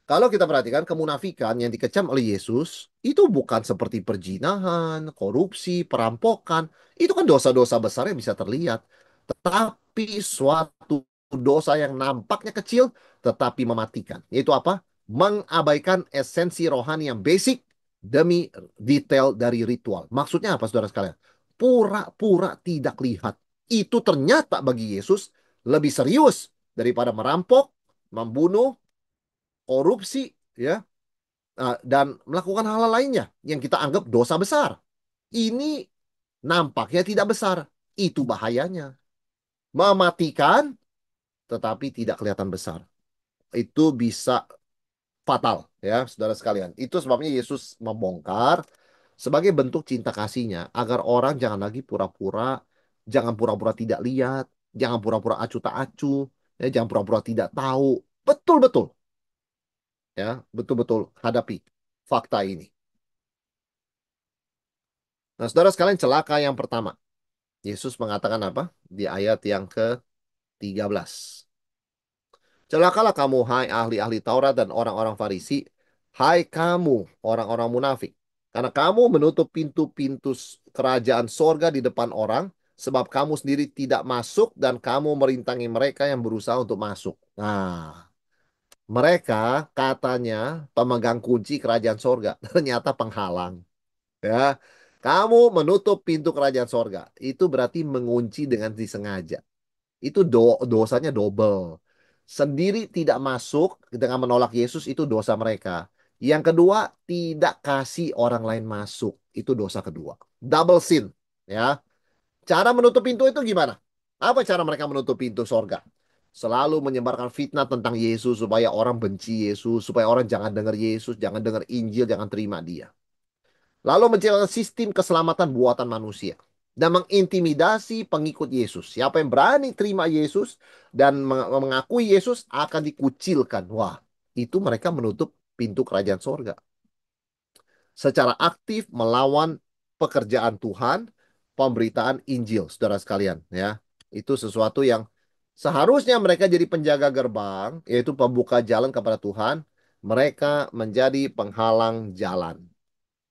kalau kita perhatikan kemunafikan yang dikecam oleh Yesus itu bukan seperti perzinahan, korupsi, perampokan. Itu kan dosa-dosa besar yang bisa terlihat. Tetapi suatu dosa yang nampaknya kecil tetapi mematikan. Yaitu apa? Mengabaikan esensi rohani yang basic demi detail dari ritual. Maksudnya apa saudara sekalian? Pura-pura tidak lihat. Itu ternyata bagi Yesus lebih serius daripada merampok, membunuh, korupsi, ya, dan melakukan hal-hal lainnya yang kita anggap dosa besar. Ini nampaknya tidak besar. Itu bahayanya. Mematikan tetapi tidak kelihatan besar. Itu bisa fatal ya, saudara sekalian. Itu sebabnya Yesus membongkar sebagai bentuk cinta kasihnya agar orang jangan lagi pura-pura, jangan pura-pura tidak lihat, jangan pura-pura acuh tak acuh, ya, jangan pura-pura tidak tahu. Betul-betul ya, betul-betul hadapi fakta ini. Nah, saudara sekalian, celaka yang pertama. Yesus mengatakan apa? Di ayat yang ke-13. Celakalah kamu, hai ahli-ahli Taurat dan orang-orang Farisi. Hai kamu, orang-orang munafik. Karena kamu menutup pintu-pintu kerajaan sorga di depan orang, sebab kamu sendiri tidak masuk dan kamu merintangi mereka yang berusaha untuk masuk. Nah, mereka katanya pemegang kunci kerajaan sorga, ternyata penghalang. Ya, kamu menutup pintu kerajaan sorga. Itu berarti mengunci dengan disengaja. Itu dosanya double. Sendiri tidak masuk dengan menolak Yesus itu dosa mereka. Yang kedua, tidak kasih orang lain masuk. Itu dosa kedua. Double sin. Ya. Cara menutup pintu itu gimana? Apa cara mereka menutup pintu sorga? Selalu menyebarkan fitnah tentang Yesus supaya orang benci Yesus, supaya orang jangan dengar Yesus, jangan dengar Injil, jangan terima dia. Lalu menciptakan sistem keselamatan buatan manusia dan mengintimidasi pengikut Yesus. Siapa yang berani terima Yesus dan mengakui Yesus akan dikucilkan. Wah, itu mereka menutup pintu kerajaan sorga. Secara aktif melawan pekerjaan Tuhan, pemberitaan Injil, saudara sekalian. Ya, itu sesuatu yang seharusnya mereka jadi penjaga gerbang, yaitu pembuka jalan kepada Tuhan. Mereka menjadi penghalang jalan.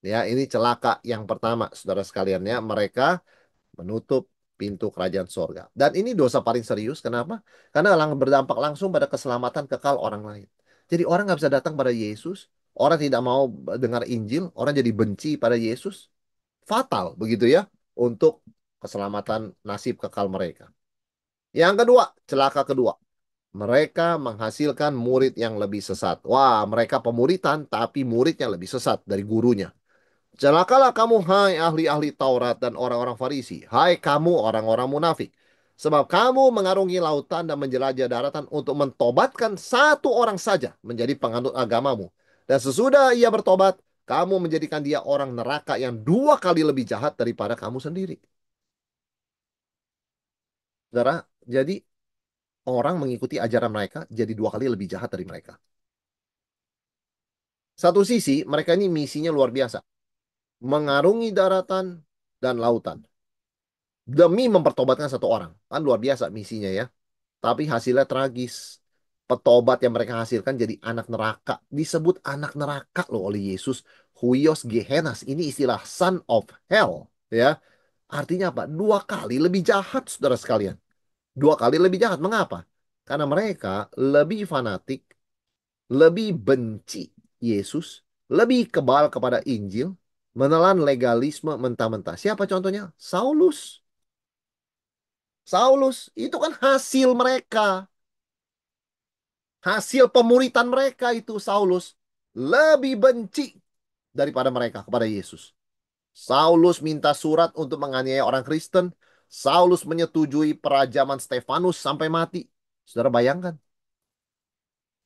Ya, ini celaka yang pertama, saudara sekalian ya. Mereka menutup pintu kerajaan sorga. Dan ini dosa paling serius. Kenapa? Karena berdampak langsung pada keselamatan kekal orang lain. Jadi orang nggak bisa datang pada Yesus. Orang tidak mau dengar Injil. Orang jadi benci pada Yesus. Fatal begitu ya. Untuk keselamatan nasib kekal mereka. Yang kedua, celaka kedua. Mereka menghasilkan murid yang lebih sesat. Wah, mereka pemuritan tapi muridnya lebih sesat dari gurunya. Celakalah kamu, hai ahli-ahli Taurat dan orang-orang Farisi. Hai kamu, orang-orang munafik. Sebab kamu mengarungi lautan dan menjelajah daratan untuk mentobatkan satu orang saja menjadi penganut agamamu. Dan sesudah ia bertobat, kamu menjadikan dia orang neraka yang dua kali lebih jahat daripada kamu sendiri. Saudara, jadi orang mengikuti ajaran mereka jadi dua kali lebih jahat dari mereka. Satu sisi, mereka ini misinya luar biasa. Mengarungi daratan dan lautan. Demi mempertobatkan satu orang. Kan luar biasa misinya ya. Tapi hasilnya tragis. Petobat yang mereka hasilkan jadi anak neraka. Disebut anak neraka loh oleh Yesus. Huios Gehenas. Ini istilah son of hell. Ya, artinya apa? Dua kali lebih jahat, saudara sekalian. Dua kali lebih jahat. Mengapa? Karena mereka lebih fanatik, lebih benci Yesus, lebih kebal kepada Injil, menelan legalisme mentah-mentah. Siapa contohnya? Saulus. Saulus itu kan hasil mereka, hasil pemuritan mereka itu Saulus lebih benci daripada mereka kepada Yesus. Saulus minta surat untuk menganiaya orang Kristen. Saulus menyetujui perajaman Stefanus sampai mati. Saudara bayangkan,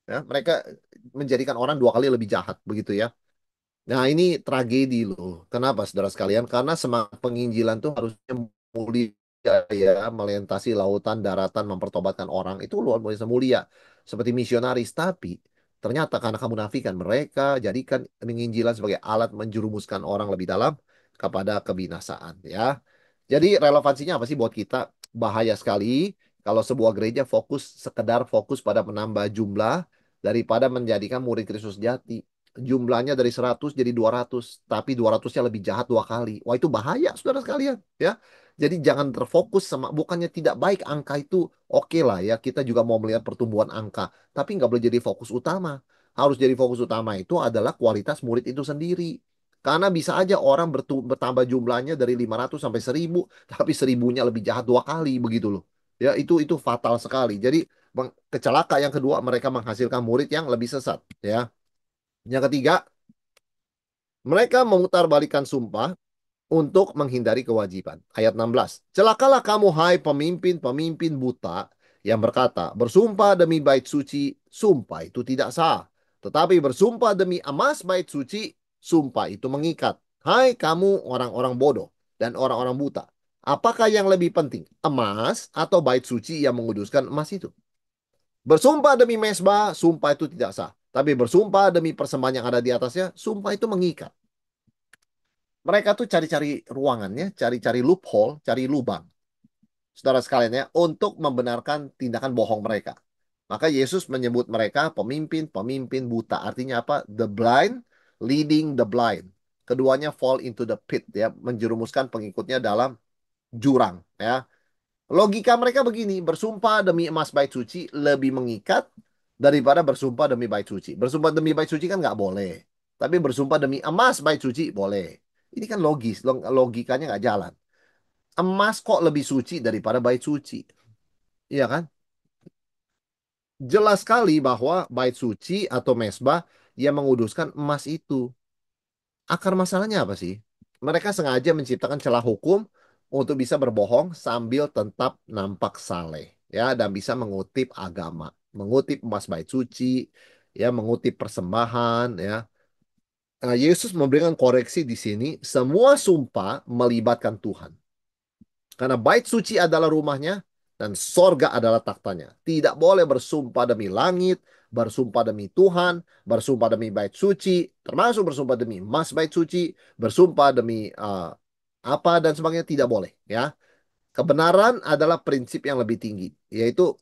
ya, mereka menjadikan orang dua kali lebih jahat begitu ya. Nah, ini tragedi loh. Kenapa, saudara sekalian? Karena semangat penginjilan tuh harusnya mulia ya, melintasi lautan, daratan, mempertobatkan orang. Itu luar biasa mulia. Seperti misionaris. Tapi ternyata karena kemunafikan mereka jadikan penginjilan sebagai alat menjerumuskan orang lebih dalam kepada kebinasaan ya. Jadi relevansinya apa sih buat kita? Bahaya sekali kalau sebuah gereja sekedar fokus pada menambah jumlah daripada menjadikan murid Kristus jati. Jumlahnya dari 100 jadi 200, tapi 200-nya lebih jahat dua kali. Wah, itu bahaya, saudara sekalian, ya. Jadi jangan terfokus sama, bukannya tidak baik angka itu, oke lah ya, kita juga mau melihat pertumbuhan angka, tapi nggak boleh jadi fokus utama. Harus jadi fokus utama itu adalah kualitas murid itu sendiri. Karena bisa aja orang bertambah jumlahnya dari 500 sampai 1000, tapi 1000-nya lebih jahat dua kali begitu loh. Ya, itu fatal sekali. Jadi kecelaka yang kedua, mereka menghasilkan murid yang lebih sesat, ya. Yang ketiga, mereka memutarbalikkan sumpah untuk menghindari kewajiban. Ayat 16. Celakalah kamu hai pemimpin-pemimpin buta yang berkata, bersumpah demi bait suci, sumpah itu tidak sah. Tetapi bersumpah demi emas bait suci, sumpah itu mengikat. Hai kamu orang-orang bodoh dan orang-orang buta. Apakah yang lebih penting, emas atau bait suci yang menguduskan emas itu? Bersumpah demi mesbah, sumpah itu tidak sah. Tapi bersumpah demi persembahan yang ada di atasnya, sumpah itu mengikat. Mereka tuh cari-cari ruangannya, cari-cari loophole, cari lubang. Saudara sekalian ya, untuk membenarkan tindakan bohong mereka. Maka Yesus menyebut mereka pemimpin-pemimpin buta. Artinya apa? The blind leading the blind. Keduanya fall into the pit ya, menjerumuskan pengikutnya dalam jurang ya. Logika mereka begini, bersumpah demi emas bait suci lebih mengikat daripada bersumpah demi bait suci. Bersumpah demi bait suci kan nggak boleh. Tapi bersumpah demi emas bait suci boleh. Ini kan logis, logikanya nggak jalan. Emas kok lebih suci daripada bait suci? Iya kan? Jelas sekali bahwa bait suci atau mesbah yang menguduskan emas itu. Akar masalahnya apa sih? Mereka sengaja menciptakan celah hukum untuk bisa berbohong sambil tetap nampak saleh, ya, dan bisa mengutip agama, mengutip emas bait suci, ya, mengutip persembahan, ya. Nah, Yesus memberikan koreksi di sini, semua sumpah melibatkan Tuhan. Karena bait suci adalah rumahnya dan sorga adalah taktanya. Tidak boleh bersumpah demi langit, bersumpah demi Tuhan, bersumpah demi bait suci, termasuk bersumpah demi emas bait suci, bersumpah demi apa dan sebagainya tidak boleh. Ya, kebenaran adalah prinsip yang lebih tinggi, yaitu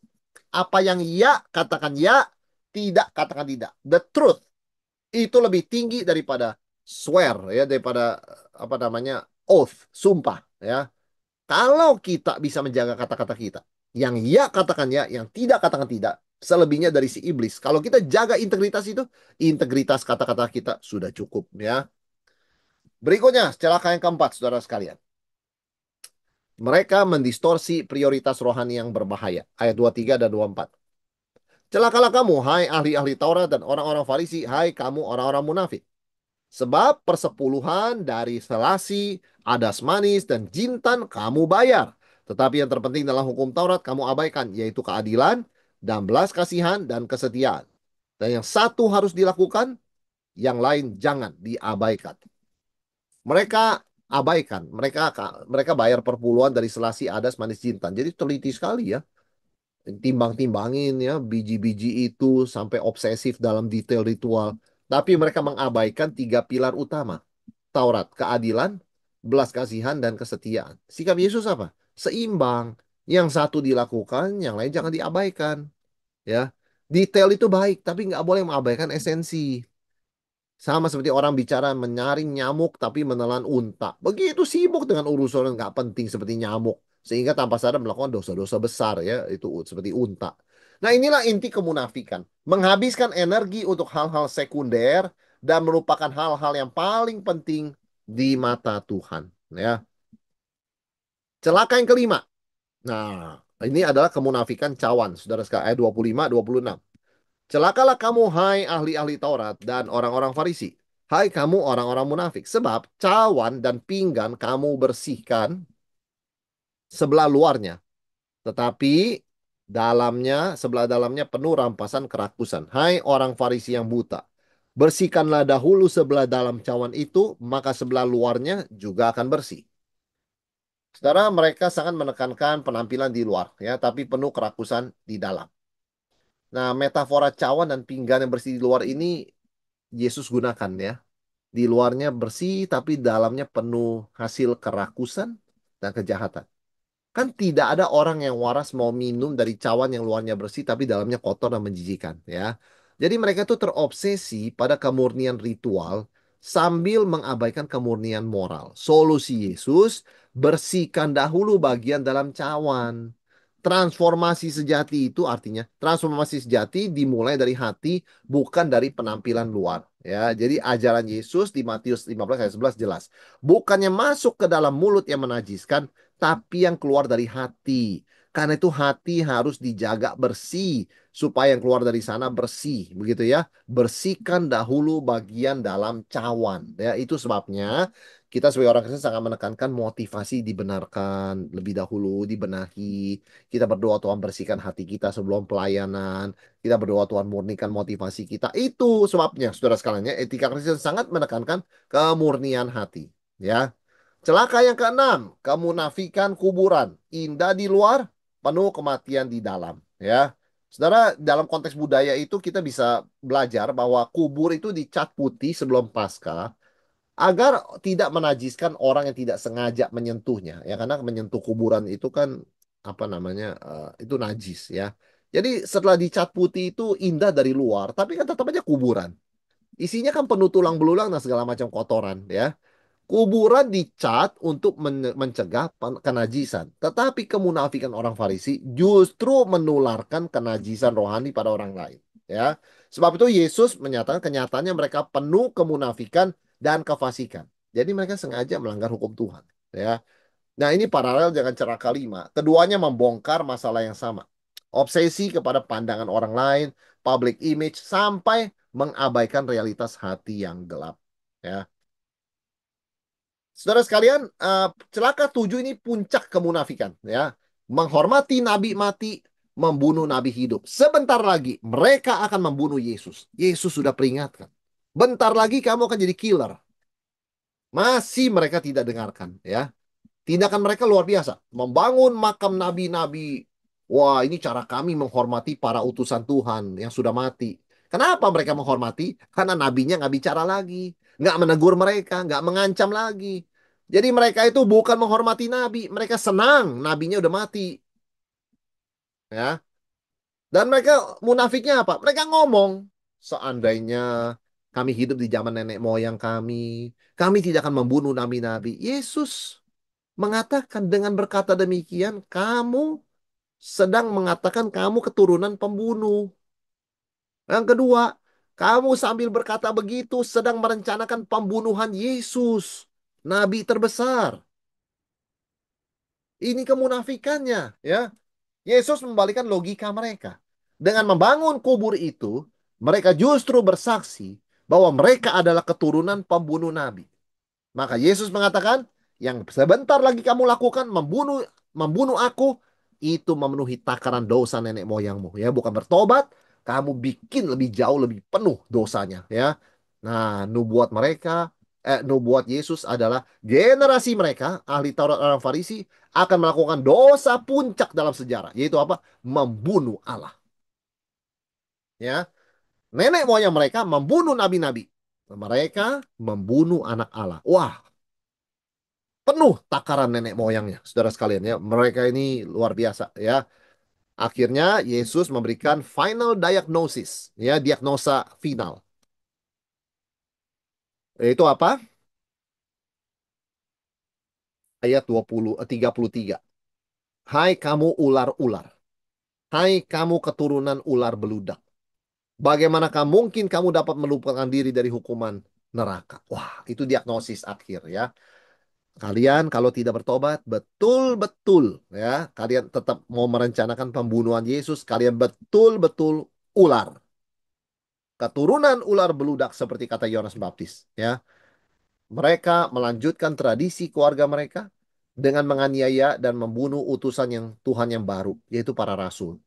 apa yang ya katakan ya, tidak katakan tidak. The truth itu lebih tinggi daripada swear ya, daripada apa namanya oath, sumpah ya. Kalau kita bisa menjaga kata-kata kita, yang ya katakan ya, yang tidak katakan tidak, selebihnya dari si iblis. Kalau kita jaga integritas itu, integritas kata-kata kita sudah cukup ya. Berikutnya, celaka yang keempat, saudara sekalian. Mereka mendistorsi prioritas rohani yang berbahaya. Ayat 23 dan 24. Celakalah kamu, hai ahli-ahli Taurat dan orang-orang Farisi, hai kamu orang-orang munafik. Sebab persepuluhan dari selasi, adas manis, dan jintan kamu bayar. Tetapi yang terpenting dalam hukum Taurat kamu abaikan, yaitu keadilan, dan belas kasihan, dan kesetiaan. Dan yang satu harus dilakukan, yang lain jangan diabaikan. Mereka abaikan. Mereka bayar perpuluhan dari selasi adas manis jintan. Jadi teliti sekali ya. Timbang-timbangin ya biji-biji itu sampai obsesif dalam detail ritual. Tapi mereka mengabaikan tiga pilar utama. Taurat, keadilan, belas kasihan, dan kesetiaan. Sikap Yesus apa? Seimbang. Yang satu dilakukan, yang lain jangan diabaikan. Ya, detail itu baik, tapi nggak boleh mengabaikan esensi. Sama seperti orang bicara menyaring nyamuk tapi menelan unta. Begitu sibuk dengan urusan yang nggak penting seperti nyamuk. Sehingga tanpa sadar melakukan dosa-dosa besar ya. Itu seperti unta. Nah inilah inti kemunafikan. Menghabiskan energi untuk hal-hal sekunder dan merupakan hal-hal yang paling penting di mata Tuhan. Ya. Celaka yang kelima. Nah, ini adalah kemunafikan cawan. Saudara sekalian, ayat 25, 26. Celakalah kamu, hai ahli-ahli Taurat dan orang-orang Farisi. Hai kamu orang-orang munafik. Sebab cawan dan pinggan kamu bersihkan sebelah luarnya. Tetapi sebelah dalamnya penuh rampasan kerakusan. Hai orang Farisi yang buta. Bersihkanlah dahulu sebelah dalam cawan itu, maka sebelah luarnya juga akan bersih. Saudara, mereka sangat menekankan penampilan di luar, ya, tapi penuh kerakusan di dalam. Nah, metafora cawan dan pinggan yang bersih di luar ini Yesus gunakan ya. Di luarnya bersih, tapi dalamnya penuh hasil kerakusan dan kejahatan. Kan tidak ada orang yang waras mau minum dari cawan yang luarnya bersih, tapi dalamnya kotor dan menjijikan ya. Jadi mereka tuh terobsesi pada kemurnian ritual sambil mengabaikan kemurnian moral. Solusi Yesus, bersihkan dahulu bagian dalam cawan. Transformasi sejati itu artinya transformasi sejati dimulai dari hati bukan dari penampilan luar ya. Jadi ajaran Yesus di Matius 15 ayat 11 jelas. Bukannya masuk ke dalam mulut yang menajiskan tapi yang keluar dari hati. Karena itu hati harus dijaga bersih supaya yang keluar dari sana bersih begitu ya. Bersihkan dahulu bagian dalam cawan ya. Itu sebabnya kita sebagai orang Kristen sangat menekankan motivasi dibenarkan lebih dahulu, dibenahi. Kita berdoa Tuhan bersihkan hati kita sebelum pelayanan. Kita berdoa Tuhan murnikan motivasi kita. Itu sebabnya, saudara sekalian ya, etika Kristen sangat menekankan kemurnian hati. Ya, celaka yang keenam, kemunafikan kuburan. Indah di luar, penuh kematian di dalam. Ya, saudara, dalam konteks budaya itu kita bisa belajar bahwa kubur itu dicat putih sebelum Paskah agar tidak menajiskan orang yang tidak sengaja menyentuhnya ya karena menyentuh kuburan itu kan apa namanya itu najis ya. Jadi setelah dicat putih itu indah dari luar tapi kan tetap aja kuburan. Isinya kan penuh tulang belulang dan segala macam kotoran ya. Kuburan dicat untuk mencegah kenajisan. Tetapi kemunafikan orang Farisi justru menularkan kenajisan rohani pada orang lain. Ya, sebab itu Yesus menyatakan kenyataannya mereka penuh kemunafikan dan kefasikan. Jadi mereka sengaja melanggar hukum Tuhan. Ya, nah ini paralel dengan cara kelima. Keduanya membongkar masalah yang sama. Obsesi kepada pandangan orang lain, public image, sampai mengabaikan realitas hati yang gelap. Ya. Saudara sekalian, celaka tujuh ini puncak kemunafikan, ya. Menghormati nabi mati, membunuh nabi hidup. Sebentar lagi mereka akan membunuh Yesus. Yesus sudah peringatkan. Bentar lagi kamu akan jadi killer. Masih mereka tidak dengarkan, ya. Tindakan mereka luar biasa. Membangun makam nabi-nabi. Wah, ini cara kami menghormati para utusan Tuhan yang sudah mati. Kenapa mereka menghormati? Karena nabinya nggak bicara lagi. Nggak menegur mereka, nggak mengancam lagi. Jadi mereka itu bukan menghormati nabi. Mereka senang nabinya udah mati. Ya. Dan mereka munafiknya apa? Mereka ngomong. Seandainya kami hidup di zaman nenek moyang kami tidak akan membunuh nabi-nabi. Yesus mengatakan dengan berkata demikian, kamu sedang mengatakan kamu keturunan pembunuh. Yang kedua, kamu sambil berkata begitu sedang merencanakan pembunuhan Yesus, nabi terbesar. Ini kemunafikannya, ya. Yesus membalikan logika mereka. Dengan membangun kubur itu, mereka justru bersaksi bahwa mereka adalah keturunan pembunuh nabi. Maka Yesus mengatakan, yang sebentar lagi kamu lakukan membunuh membunuh aku itu memenuhi takaran dosa nenek moyangmu ya, bukan bertobat, kamu bikin lebih jauh lebih penuh dosanya ya. Nah, nubuat mereka nubuat Yesus adalah generasi mereka, ahli Taurat orang Farisi, akan melakukan dosa puncak dalam sejarah, yaitu apa? Membunuh Allah. Ya, nenek moyang mereka membunuh nabi-nabi. Mereka membunuh anak Allah. Wah, penuh takaran nenek moyangnya, saudara sekalian ya. Mereka ini luar biasa ya. Akhirnya Yesus memberikan final diagnosis, ya, diagnosa final. Itu apa? Ayat 33. Hai kamu ular-ular, hai kamu keturunan ular beludak. Bagaimanakah mungkin kamu dapat melupakan diri dari hukuman neraka? Wah, itu diagnosis akhir ya. Kalian kalau tidak bertobat, betul-betul ya, kalian tetap mau merencanakan pembunuhan Yesus, kalian betul-betul ular. Keturunan ular beludak seperti kata Yohanes Baptis ya. Mereka melanjutkan tradisi keluarga mereka dengan menganiaya dan membunuh utusan yang Tuhan yang baru, yaitu para rasul.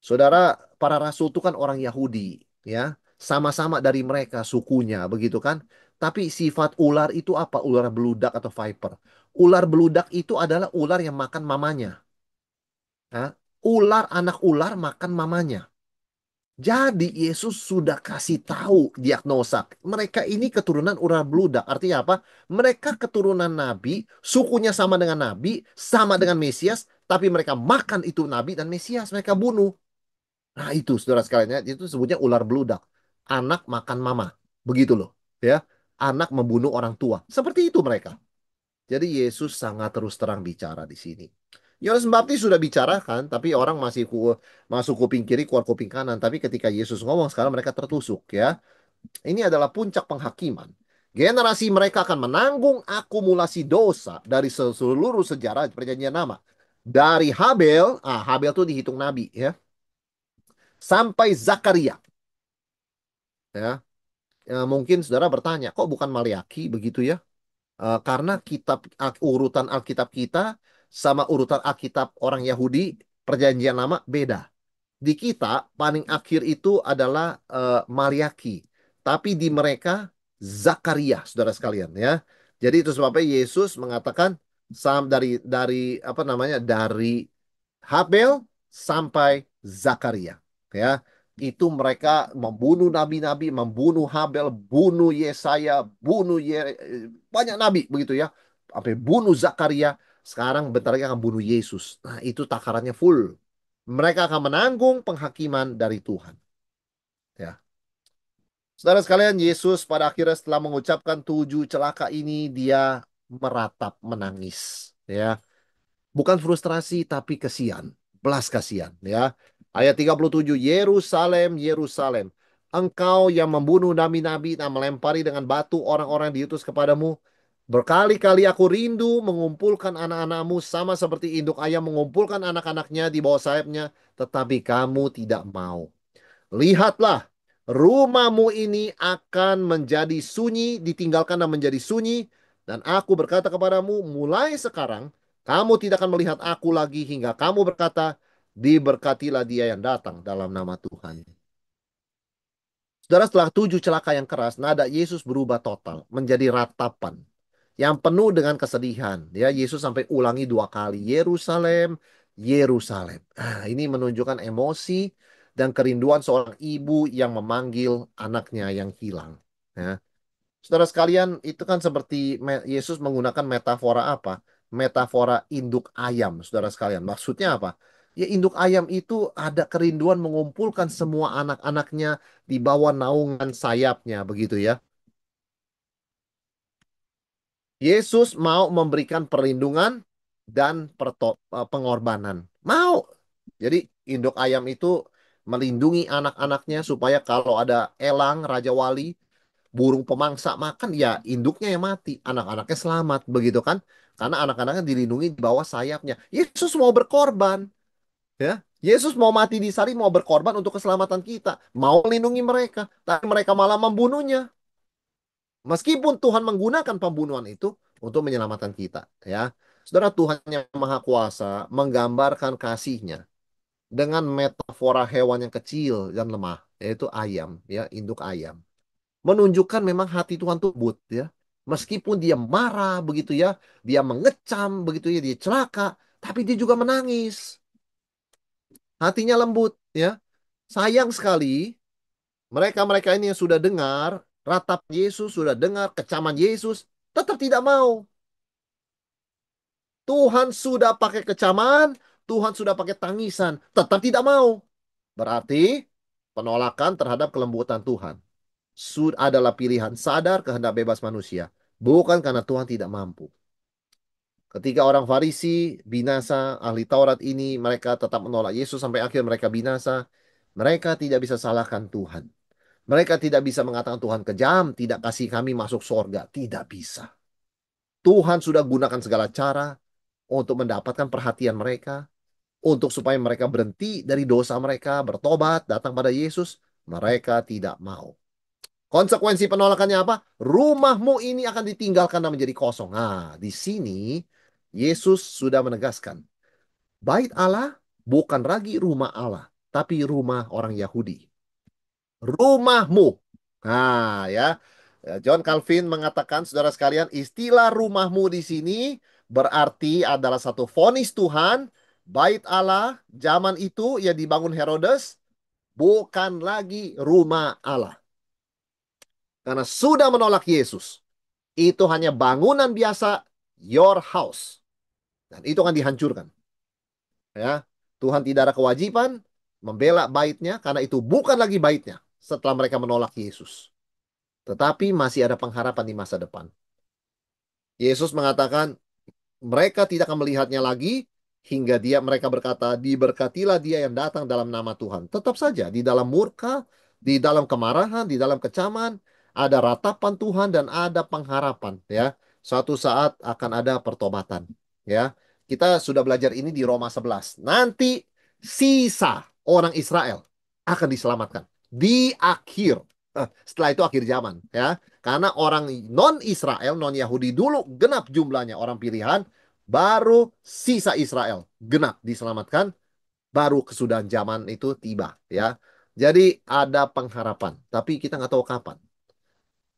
Saudara, para rasul itu kan orang Yahudi, ya. Sama-sama dari mereka sukunya, begitu kan? Tapi sifat ular itu apa? Ular beludak atau viper. Ular beludak itu adalah ular yang makan mamanya. Ya. Ular, anak ular makan mamanya. Jadi Yesus sudah kasih tahu diagnosa. Mereka ini keturunan ular beludak. Artinya apa? Mereka keturunan nabi, sukunya sama dengan nabi, sama dengan Mesias, tapi mereka makan itu nabi dan Mesias, mereka bunuh. Nah, itu saudara sekalian ya, itu sebutnya ular beludak. Anak makan mama. Begitu loh, ya. Anak membunuh orang tua. Seperti itu mereka. Jadi Yesus sangat terus terang bicara di sini. Yohanes Pembaptis sudah bicara kan, tapi orang masih masuk kuping kiri, keluar kuping kanan. Tapi ketika Yesus ngomong, sekarang mereka tertusuk ya. Ini adalah puncak penghakiman. Generasi mereka akan menanggung akumulasi dosa dari seluruh sejarah perjanjian lama. Dari Habel, Habel tuh dihitung nabi ya, sampai Zakaria ya. Mungkin saudara bertanya, kok bukan Maliaki begitu ya? Karena urutan Alkitab kita sama urutan Alkitab orang Yahudi Perjanjian Lama beda. Di kita paling akhir itu adalah Maliaki, tapi di mereka Zakaria, saudara sekalian ya. Jadi itu sebabnya Yesus mengatakan dari apa namanya, dari Habel sampai Zakaria ya. Itu mereka membunuh nabi-nabi, membunuh Habel, bunuh Yesaya, banyak nabi begitu ya. Sampai bunuh Zakaria, sekarang bentar lagi akan bunuh Yesus. Nah, itu takarannya full. Mereka akan menanggung penghakiman dari Tuhan. Ya. Saudara sekalian, Yesus pada akhirnya setelah mengucapkan 7 celaka ini, dia meratap menangis. Ya. Bukan frustrasi, tapi kesian. Belas kasihan. Ya. Ayat 37, Yerusalem, Yerusalem. Engkau yang membunuh nabi-nabi dan melempari dengan batu orang-orang yang diutus kepadamu. Berkali-kali aku rindu mengumpulkan anak-anakmu sama seperti induk ayam mengumpulkan anak-anaknya di bawah sayapnya. Tetapi kamu tidak mau. Lihatlah, rumahmu ini akan menjadi sunyi, ditinggalkan dan menjadi sunyi. Dan aku berkata kepadamu, mulai sekarang, kamu tidak akan melihat aku lagi hingga kamu berkata, diberkatilah dia yang datang dalam nama Tuhan. Saudara, setelah 7 celaka yang keras, nada Yesus berubah total, menjadi ratapan yang penuh dengan kesedihan. Ya, Yesus sampai ulangi 2 kali, Yerusalem, Yerusalem. Ini menunjukkan emosi dan kerinduan seorang ibu yang memanggil anaknya yang hilang. Ya. Saudara sekalian, itu kan seperti Yesus menggunakan metafora apa? Metafora induk ayam, saudara sekalian. Maksudnya apa? Ya, induk ayam itu ada kerinduan mengumpulkan semua anak-anaknya di bawah naungan sayapnya, begitu ya. Yesus mau memberikan perlindungan dan pengorbanan. Mau. Jadi induk ayam itu melindungi anak-anaknya supaya kalau ada elang, raja wali, burung pemangsa makan, ya induknya yang mati, anak-anaknya selamat, begitu kan? Karena anak-anaknya dilindungi di bawah sayapnya. Yesus mau berkorban, ya. Yesus mau mati di salib, mau berkorban untuk keselamatan kita, mau melindungi mereka, tapi mereka malah membunuhnya. Meskipun Tuhan menggunakan pembunuhan itu untuk menyelamatkan kita, ya. Saudara, Tuhan yang Maha Kuasa menggambarkan kasihnya dengan metafora hewan yang kecil dan lemah, yaitu ayam, ya, induk ayam. Menunjukkan memang hati Tuhan tuh lembut, ya. Meskipun dia marah begitu ya, dia mengecam begitu ya, dia celaka, tapi dia juga menangis. Hatinya lembut ya. Sayang sekali mereka-mereka ini yang sudah dengar ratap Yesus, sudah dengar kecaman Yesus, tetap tidak mau. Tuhan sudah pakai kecaman, Tuhan sudah pakai tangisan, tetap tidak mau. Berarti penolakan terhadap kelembutan Tuhan adalah pilihan sadar kehendak bebas manusia, bukan karena Tuhan tidak mampu. Ketika orang Farisi binasa, ahli Taurat ini mereka tetap menolak Yesus sampai akhir mereka binasa, mereka tidak bisa salahkan Tuhan. Mereka tidak bisa mengatakan Tuhan kejam, tidak kasih kami masuk surga. Tidak bisa. Tuhan sudah gunakan segala cara untuk mendapatkan perhatian mereka, untuk supaya mereka berhenti dari dosa mereka, bertobat, datang pada Yesus. Mereka tidak mau. Konsekuensi penolakannya apa? Rumahmu ini akan ditinggalkan dan menjadi kosong. Nah, di sini Yesus sudah menegaskan, bait Allah bukan lagi rumah Allah, tapi rumah orang Yahudi. Rumahmu. Nah, ya. John Calvin mengatakan, saudara sekalian, istilah rumahmu di sini berarti adalah satu vonis Tuhan, bait Allah zaman itu yang dibangun Herodes bukan lagi rumah Allah. Karena sudah menolak Yesus. Itu hanya bangunan biasa, your house. Dan itu akan dihancurkan. Ya, Tuhan tidak ada kewajiban membela baitnya karena itu bukan lagi baitnya setelah mereka menolak Yesus. Tetapi masih ada pengharapan di masa depan. Yesus mengatakan, mereka tidak akan melihatnya lagi hingga mereka berkata, diberkatilah dia yang datang dalam nama Tuhan. Tetap saja di dalam murka, di dalam kemarahan, di dalam kecaman, ada ratapan Tuhan dan ada pengharapan ya. Suatu saat akan ada pertobatan ya. Kita sudah belajar ini di Roma 11. Nanti sisa orang Israel akan diselamatkan di akhir. Setelah itu akhir zaman ya. Karena orang non-Israel, non-Yahudi dulu genap jumlahnya orang pilihan, baru sisa Israel genap diselamatkan, baru kesudahan zaman itu tiba ya. Jadi ada pengharapan, tapi kita nggak tahu kapan.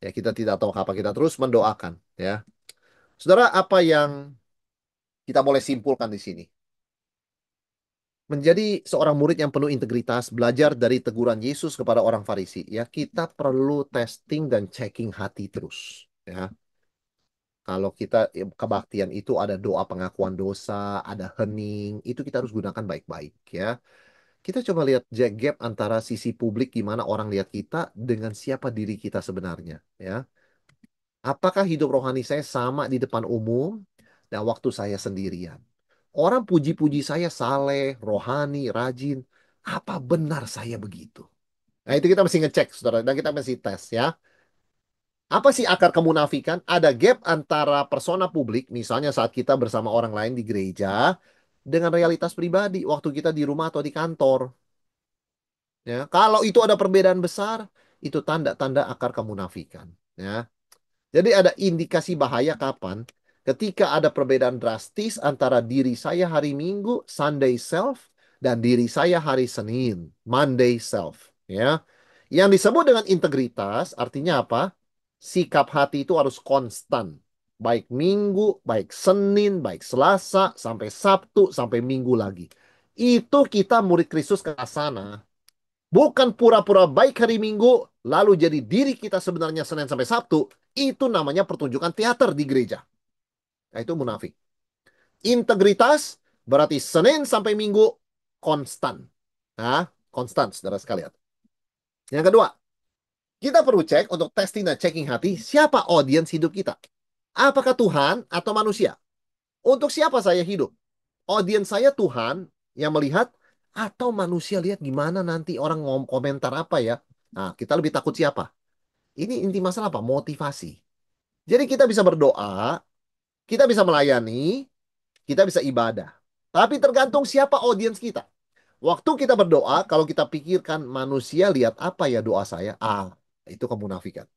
Ya, kita tidak tahu kapan, kita terus mendoakan ya. Saudara, apa yang kita boleh simpulkan di sini? Menjadi seorang murid yang penuh integritas, belajar dari teguran Yesus kepada orang Farisi, ya kita perlu testing dan checking hati terus ya. Kalau kita kebaktian itu ada doa pengakuan dosa, ada hening, itu kita harus gunakan baik-baik ya. Kita coba lihat gap antara sisi publik gimana orang lihat kita dengan siapa diri kita sebenarnya ya. Apakah hidup rohani saya sama di depan umum dan waktu saya sendirian? Orang puji-puji saya saleh, rohani, rajin. Apa benar saya begitu? Nah, itu kita mesti ngecek, saudara, dan kita mesti tes ya. Apa sih akar kemunafikan? Ada gap antara persona publik, misalnya saat kita bersama orang lain di gereja, dengan realitas pribadi, waktu kita di rumah atau di kantor. Ya, kalau itu ada perbedaan besar, itu tanda-tanda akar kemunafikan. Ya, jadi ada indikasi bahaya kapan? Ketika ada perbedaan drastis antara diri saya hari Minggu, Sunday self, dan diri saya hari Senin, Monday self. Ya, yang disebut dengan integritas artinya apa? Sikap hati itu harus konstan. Baik Minggu, baik Senin, baik Selasa, sampai Sabtu, sampai Minggu lagi. Itu kita murid Kristus ke sana. Bukan pura-pura baik hari Minggu, lalu jadi diri kita sebenarnya Senin sampai Sabtu. Itu namanya pertunjukan teater di gereja. Nah, itu munafik. Integritas berarti Senin sampai Minggu konstan. Nah, konstan, saudara sekalian. Yang kedua, kita perlu cek untuk testing dan checking hati, siapa audiens hidup kita? Apakah Tuhan atau manusia? Untuk siapa saya hidup? Audiens saya Tuhan yang melihat atau manusia lihat gimana nanti orang ngomong komentar apa ya? Nah, kita lebih takut siapa? Ini inti masalah apa? Motivasi. Jadi kita bisa berdoa, kita bisa melayani, kita bisa ibadah. Tapi tergantung siapa audiens kita. Waktu kita berdoa, kalau kita pikirkan manusia lihat apa ya doa saya? Itu kemunafikan.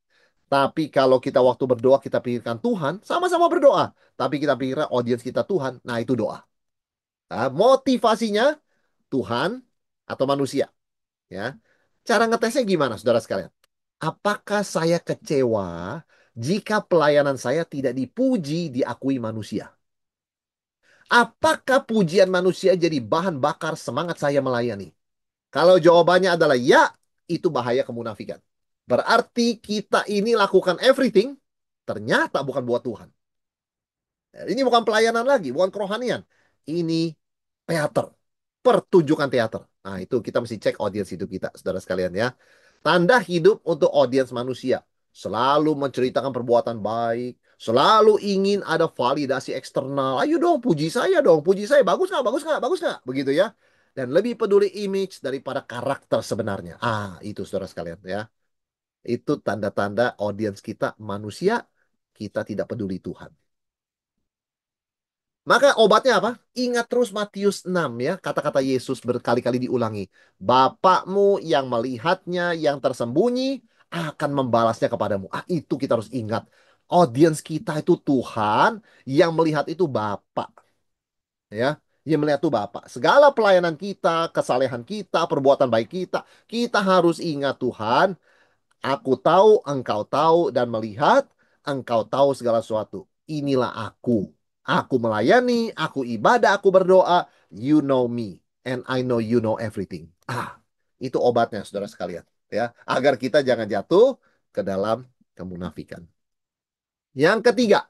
Tapi kalau kita waktu berdoa kita pikirkan Tuhan, sama-sama berdoa. Tapi kita pikirkan audiens kita Tuhan, nah itu doa. Nah, motivasinya Tuhan atau manusia. Ya, cara ngetesnya gimana, saudara sekalian? Apakah saya kecewa jika pelayanan saya tidak dipuji, diakui manusia? Apakah pujian manusia jadi bahan bakar semangat saya melayani? Kalau jawabannya adalah ya, itu bahaya kemunafikan. Berarti kita ini lakukan everything, ternyata bukan buat Tuhan. Ini bukan pelayanan lagi, bukan kerohanian. Ini teater, pertunjukan teater. Nah, itu kita mesti cek audiens hidup kita, saudara sekalian ya. Tanda hidup untuk audiens manusia. Selalu menceritakan perbuatan baik, selalu ingin ada validasi eksternal. Ayo dong, puji saya dong, puji saya. Bagus nggak, bagus nggak, bagus nggak? Begitu ya. Dan lebih peduli image daripada karakter sebenarnya. Ah, itu saudara sekalian ya. Itu tanda-tanda audiens kita manusia, kita tidak peduli Tuhan. Maka obatnya apa? Ingat terus Matius 6 ya. Kata-kata Yesus berkali-kali diulangi. Bapakmu yang melihatnya, yang tersembunyi, akan membalasnya kepadamu. Ah, itu kita harus ingat. Audiens kita itu Tuhan, yang melihat itu Bapak. Ya, yang melihat itu Bapak. Segala pelayanan kita, kesalehan kita, perbuatan baik kita, kita harus ingat Tuhan. Aku tahu, engkau tahu, dan melihat, engkau tahu segala sesuatu. Inilah aku. Aku melayani, aku ibadah, aku berdoa. You know me, and I know you know everything. Ah, itu obatnya, saudara sekalian. Ya, agar kita jangan jatuh ke dalam kemunafikan. Yang ketiga,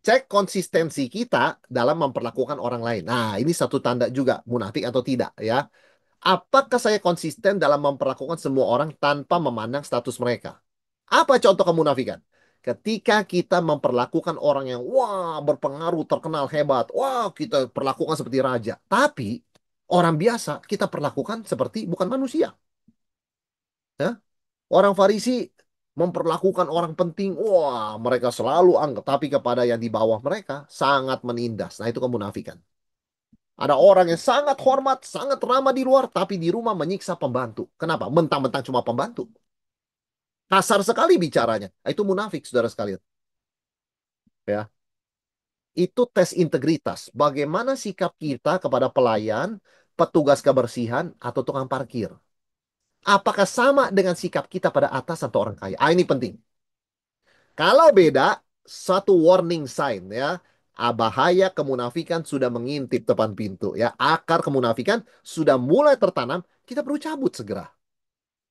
cek konsistensi kita dalam memperlakukan orang lain. Nah, ini satu tanda juga, munafik atau tidak, ya. Apakah saya konsisten dalam memperlakukan semua orang tanpa memandang status mereka? Apa contoh kemunafikan? Ketika kita memperlakukan orang yang wah berpengaruh, terkenal hebat, wah kita perlakukan seperti raja. Tapi orang biasa kita perlakukan seperti bukan manusia. Ya? Orang Farisi memperlakukan orang penting, wah mereka selalu anggap. Tapi kepada yang di bawah mereka sangat menindas. Nah itu kemunafikan. Ada orang yang sangat hormat, sangat ramah di luar, tapi di rumah menyiksa pembantu. Kenapa? Mentang-mentang cuma pembantu. Kasar sekali bicaranya. Nah, itu munafik, saudara sekalian. Ya, itu tes integritas. Bagaimana sikap kita kepada pelayan, petugas kebersihan, atau tukang parkir? Apakah sama dengan sikap kita pada atas atau orang kaya? Ah, ini penting. Kalau beda, satu warning sign ya. Bahaya kemunafikan sudah mengintip depan pintu ya. Akar kemunafikan sudah mulai tertanam. Kita perlu cabut segera.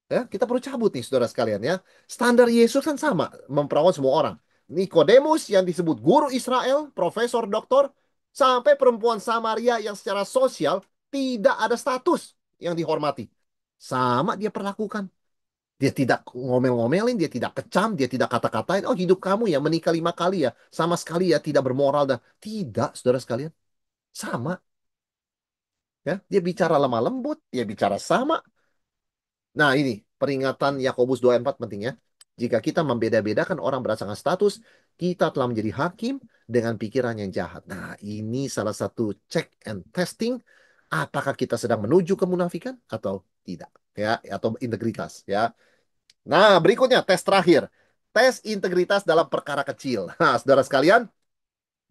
Ya, kita perlu cabut nih saudara sekalian ya. Standar Yesus kan sama, memperawat semua orang. Nikodemus yang disebut guru Israel, profesor, doktor, sampai perempuan Samaria yang secara sosial tidak ada status yang dihormati. Sama dia perlakukan. Dia tidak ngomel-ngomelin, dia tidak kecam, dia tidak kata-katain, oh hidup kamu ya menikah 5 kali ya, sama sekali ya tidak bermoral dan tidak, saudara sekalian, sama ya. Dia bicara lemah lembut, dia bicara sama. Nah, ini peringatan Yakobus 2 ayat 4 pentingnya. Jika kita membeda-bedakan orang berdasarkan status, kita telah menjadi hakim dengan pikiran yang jahat. Nah, ini salah satu check and testing apakah kita sedang menuju kemunafikan atau tidak, ya, atau integritas, ya. Nah, berikutnya tes terakhir. Tes integritas dalam perkara kecil. Nah, saudara sekalian,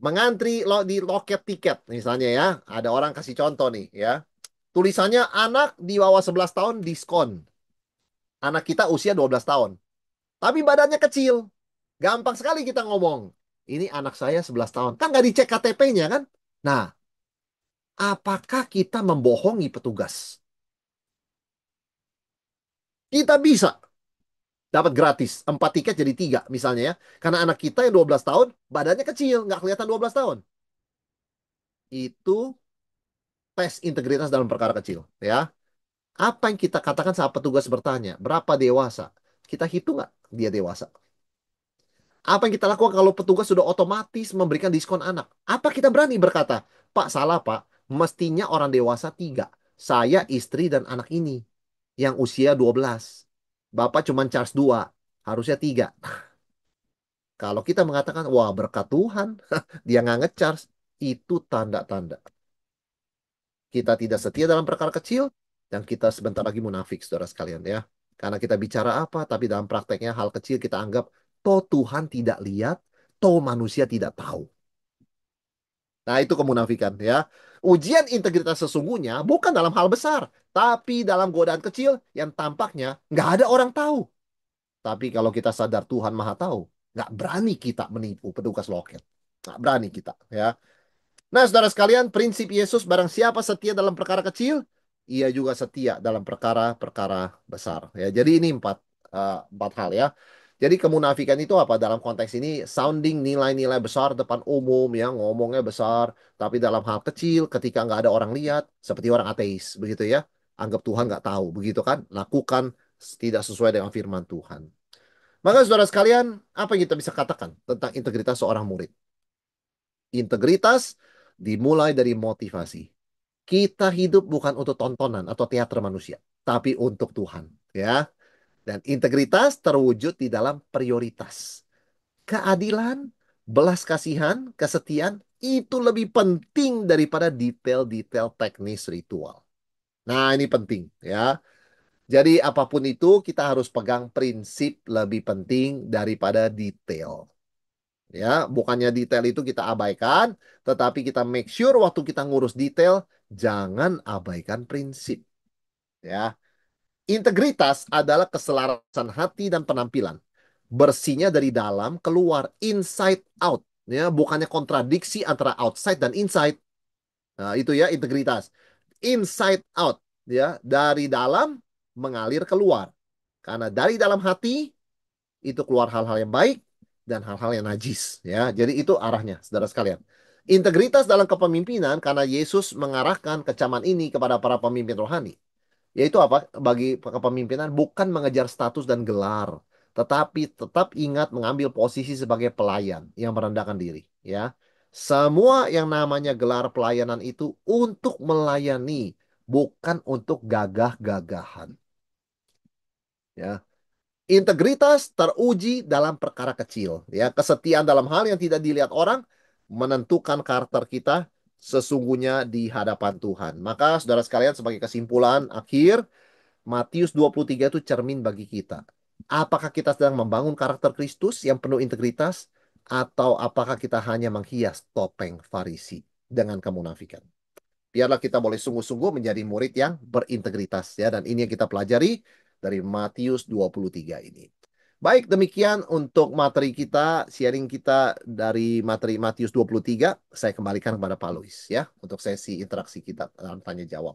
mengantri di loket tiket misalnya ya, ada orang kasih contoh nih ya. Tulisannya anak di bawah 11 tahun diskon. Anak kita usia 12 tahun. Tapi badannya kecil. Gampang sekali kita ngomong. Ini anak saya 11 tahun. Kan nggak dicek KTP-nya kan? Nah, apakah kita membohongi petugas? Kita bisa dapat gratis. 4 tiket jadi 3 misalnya ya. Karena anak kita yang 12 tahun, badannya kecil. Nggak kelihatan 12 tahun. Itu tes integritas dalam perkara kecil. Ya. Apa yang kita katakan saat petugas bertanya? Berapa dewasa? Kita hitung nggak dia dewasa? Apa yang kita lakukan kalau petugas sudah otomatis memberikan diskon anak? Apa kita berani berkata, Pak, salah Pak, mestinya orang dewasa 3. Saya, istri, dan anak ini. Yang usia 12. Bapak cuma charge 2. Harusnya 3. Kalau kita mengatakan, wah berkat Tuhan, dia nggak nge-charge. Itu tanda-tanda. Kita tidak setia dalam perkara kecil, dan kita sebentar lagi munafik, saudara sekalian ya. Karena kita bicara apa, tapi dalam prakteknya hal kecil kita anggap, toh Tuhan tidak lihat, toh manusia tidak tahu. Nah, itu kemunafikan ya. Ujian integritas sesungguhnya bukan dalam hal besar, tapi dalam godaan kecil yang tampaknya nggak ada orang tahu. Tapi kalau kita sadar Tuhan Maha tahu, Nggak berani kita menipu petugas loket. Nggak berani kita, ya. Nah, saudara sekalian, prinsip Yesus barang siapa setia dalam perkara kecil, ia juga setia dalam perkara-perkara besar. Ya, jadi ini empat hal ya. Jadi kemunafikan itu apa dalam konteks ini? Sounding nilai-nilai besar depan umum ya, ngomongnya besar, tapi dalam hal kecil ketika nggak ada orang lihat, seperti orang ateis begitu ya. Anggap Tuhan nggak tahu, begitu kan? Lakukan tidak sesuai dengan firman Tuhan. Maka saudara sekalian, apa yang kita bisa katakan tentang integritas seorang murid? Integritas dimulai dari motivasi. Kita hidup bukan untuk tontonan atau teater manusia, tapi untuk Tuhan, ya. Dan integritas terwujud di dalam prioritas. Keadilan, belas kasihan, kesetiaan itu lebih penting daripada detail-detail teknis ritual. Nah, ini penting, ya. Jadi apapun itu kita harus pegang prinsip lebih penting daripada detail. Ya, bukannya detail itu kita abaikan, tetapi kita make sure waktu kita ngurus detail, jangan abaikan prinsip. Ya, integritas adalah keselarasan hati dan penampilan. Bersihnya dari dalam keluar, inside out. Ya, bukannya kontradiksi antara outside dan inside. Nah, itu ya integritas. Inside out, ya, dari dalam mengalir keluar. Karena dari dalam hati itu keluar hal-hal yang baik dan hal-hal yang najis ya. Jadi itu arahnya saudara sekalian. Integritas dalam kepemimpinan karena Yesus mengarahkan kecaman ini kepada para pemimpin rohani. Yaitu apa? Bagi kepemimpinan bukan mengejar status dan gelar, tetapi tetap ingat mengambil posisi sebagai pelayan yang merendahkan diri ya. Semua yang namanya gelar pelayanan itu untuk melayani, bukan untuk gagah-gagahan ya. Integritas teruji dalam perkara kecil, ya. Kesetiaan dalam hal yang tidak dilihat orang menentukan karakter kita sesungguhnya di hadapan Tuhan. Maka saudara sekalian sebagai kesimpulan akhir, Matius 23 itu cermin bagi kita. Apakah kita sedang membangun karakter Kristus yang penuh integritas atau apakah kita hanya menghias topeng Farisi dengan kemunafikan? Biarlah kita boleh sungguh-sungguh menjadi murid yang berintegritas ya, dan ini yang kita pelajari dari Matius 23 ini. Baik, demikian untuk materi kita, sharing kita dari materi Matius 23. Saya kembalikan kepada Pak Luis ya untuk sesi interaksi kita dalam tanya jawab.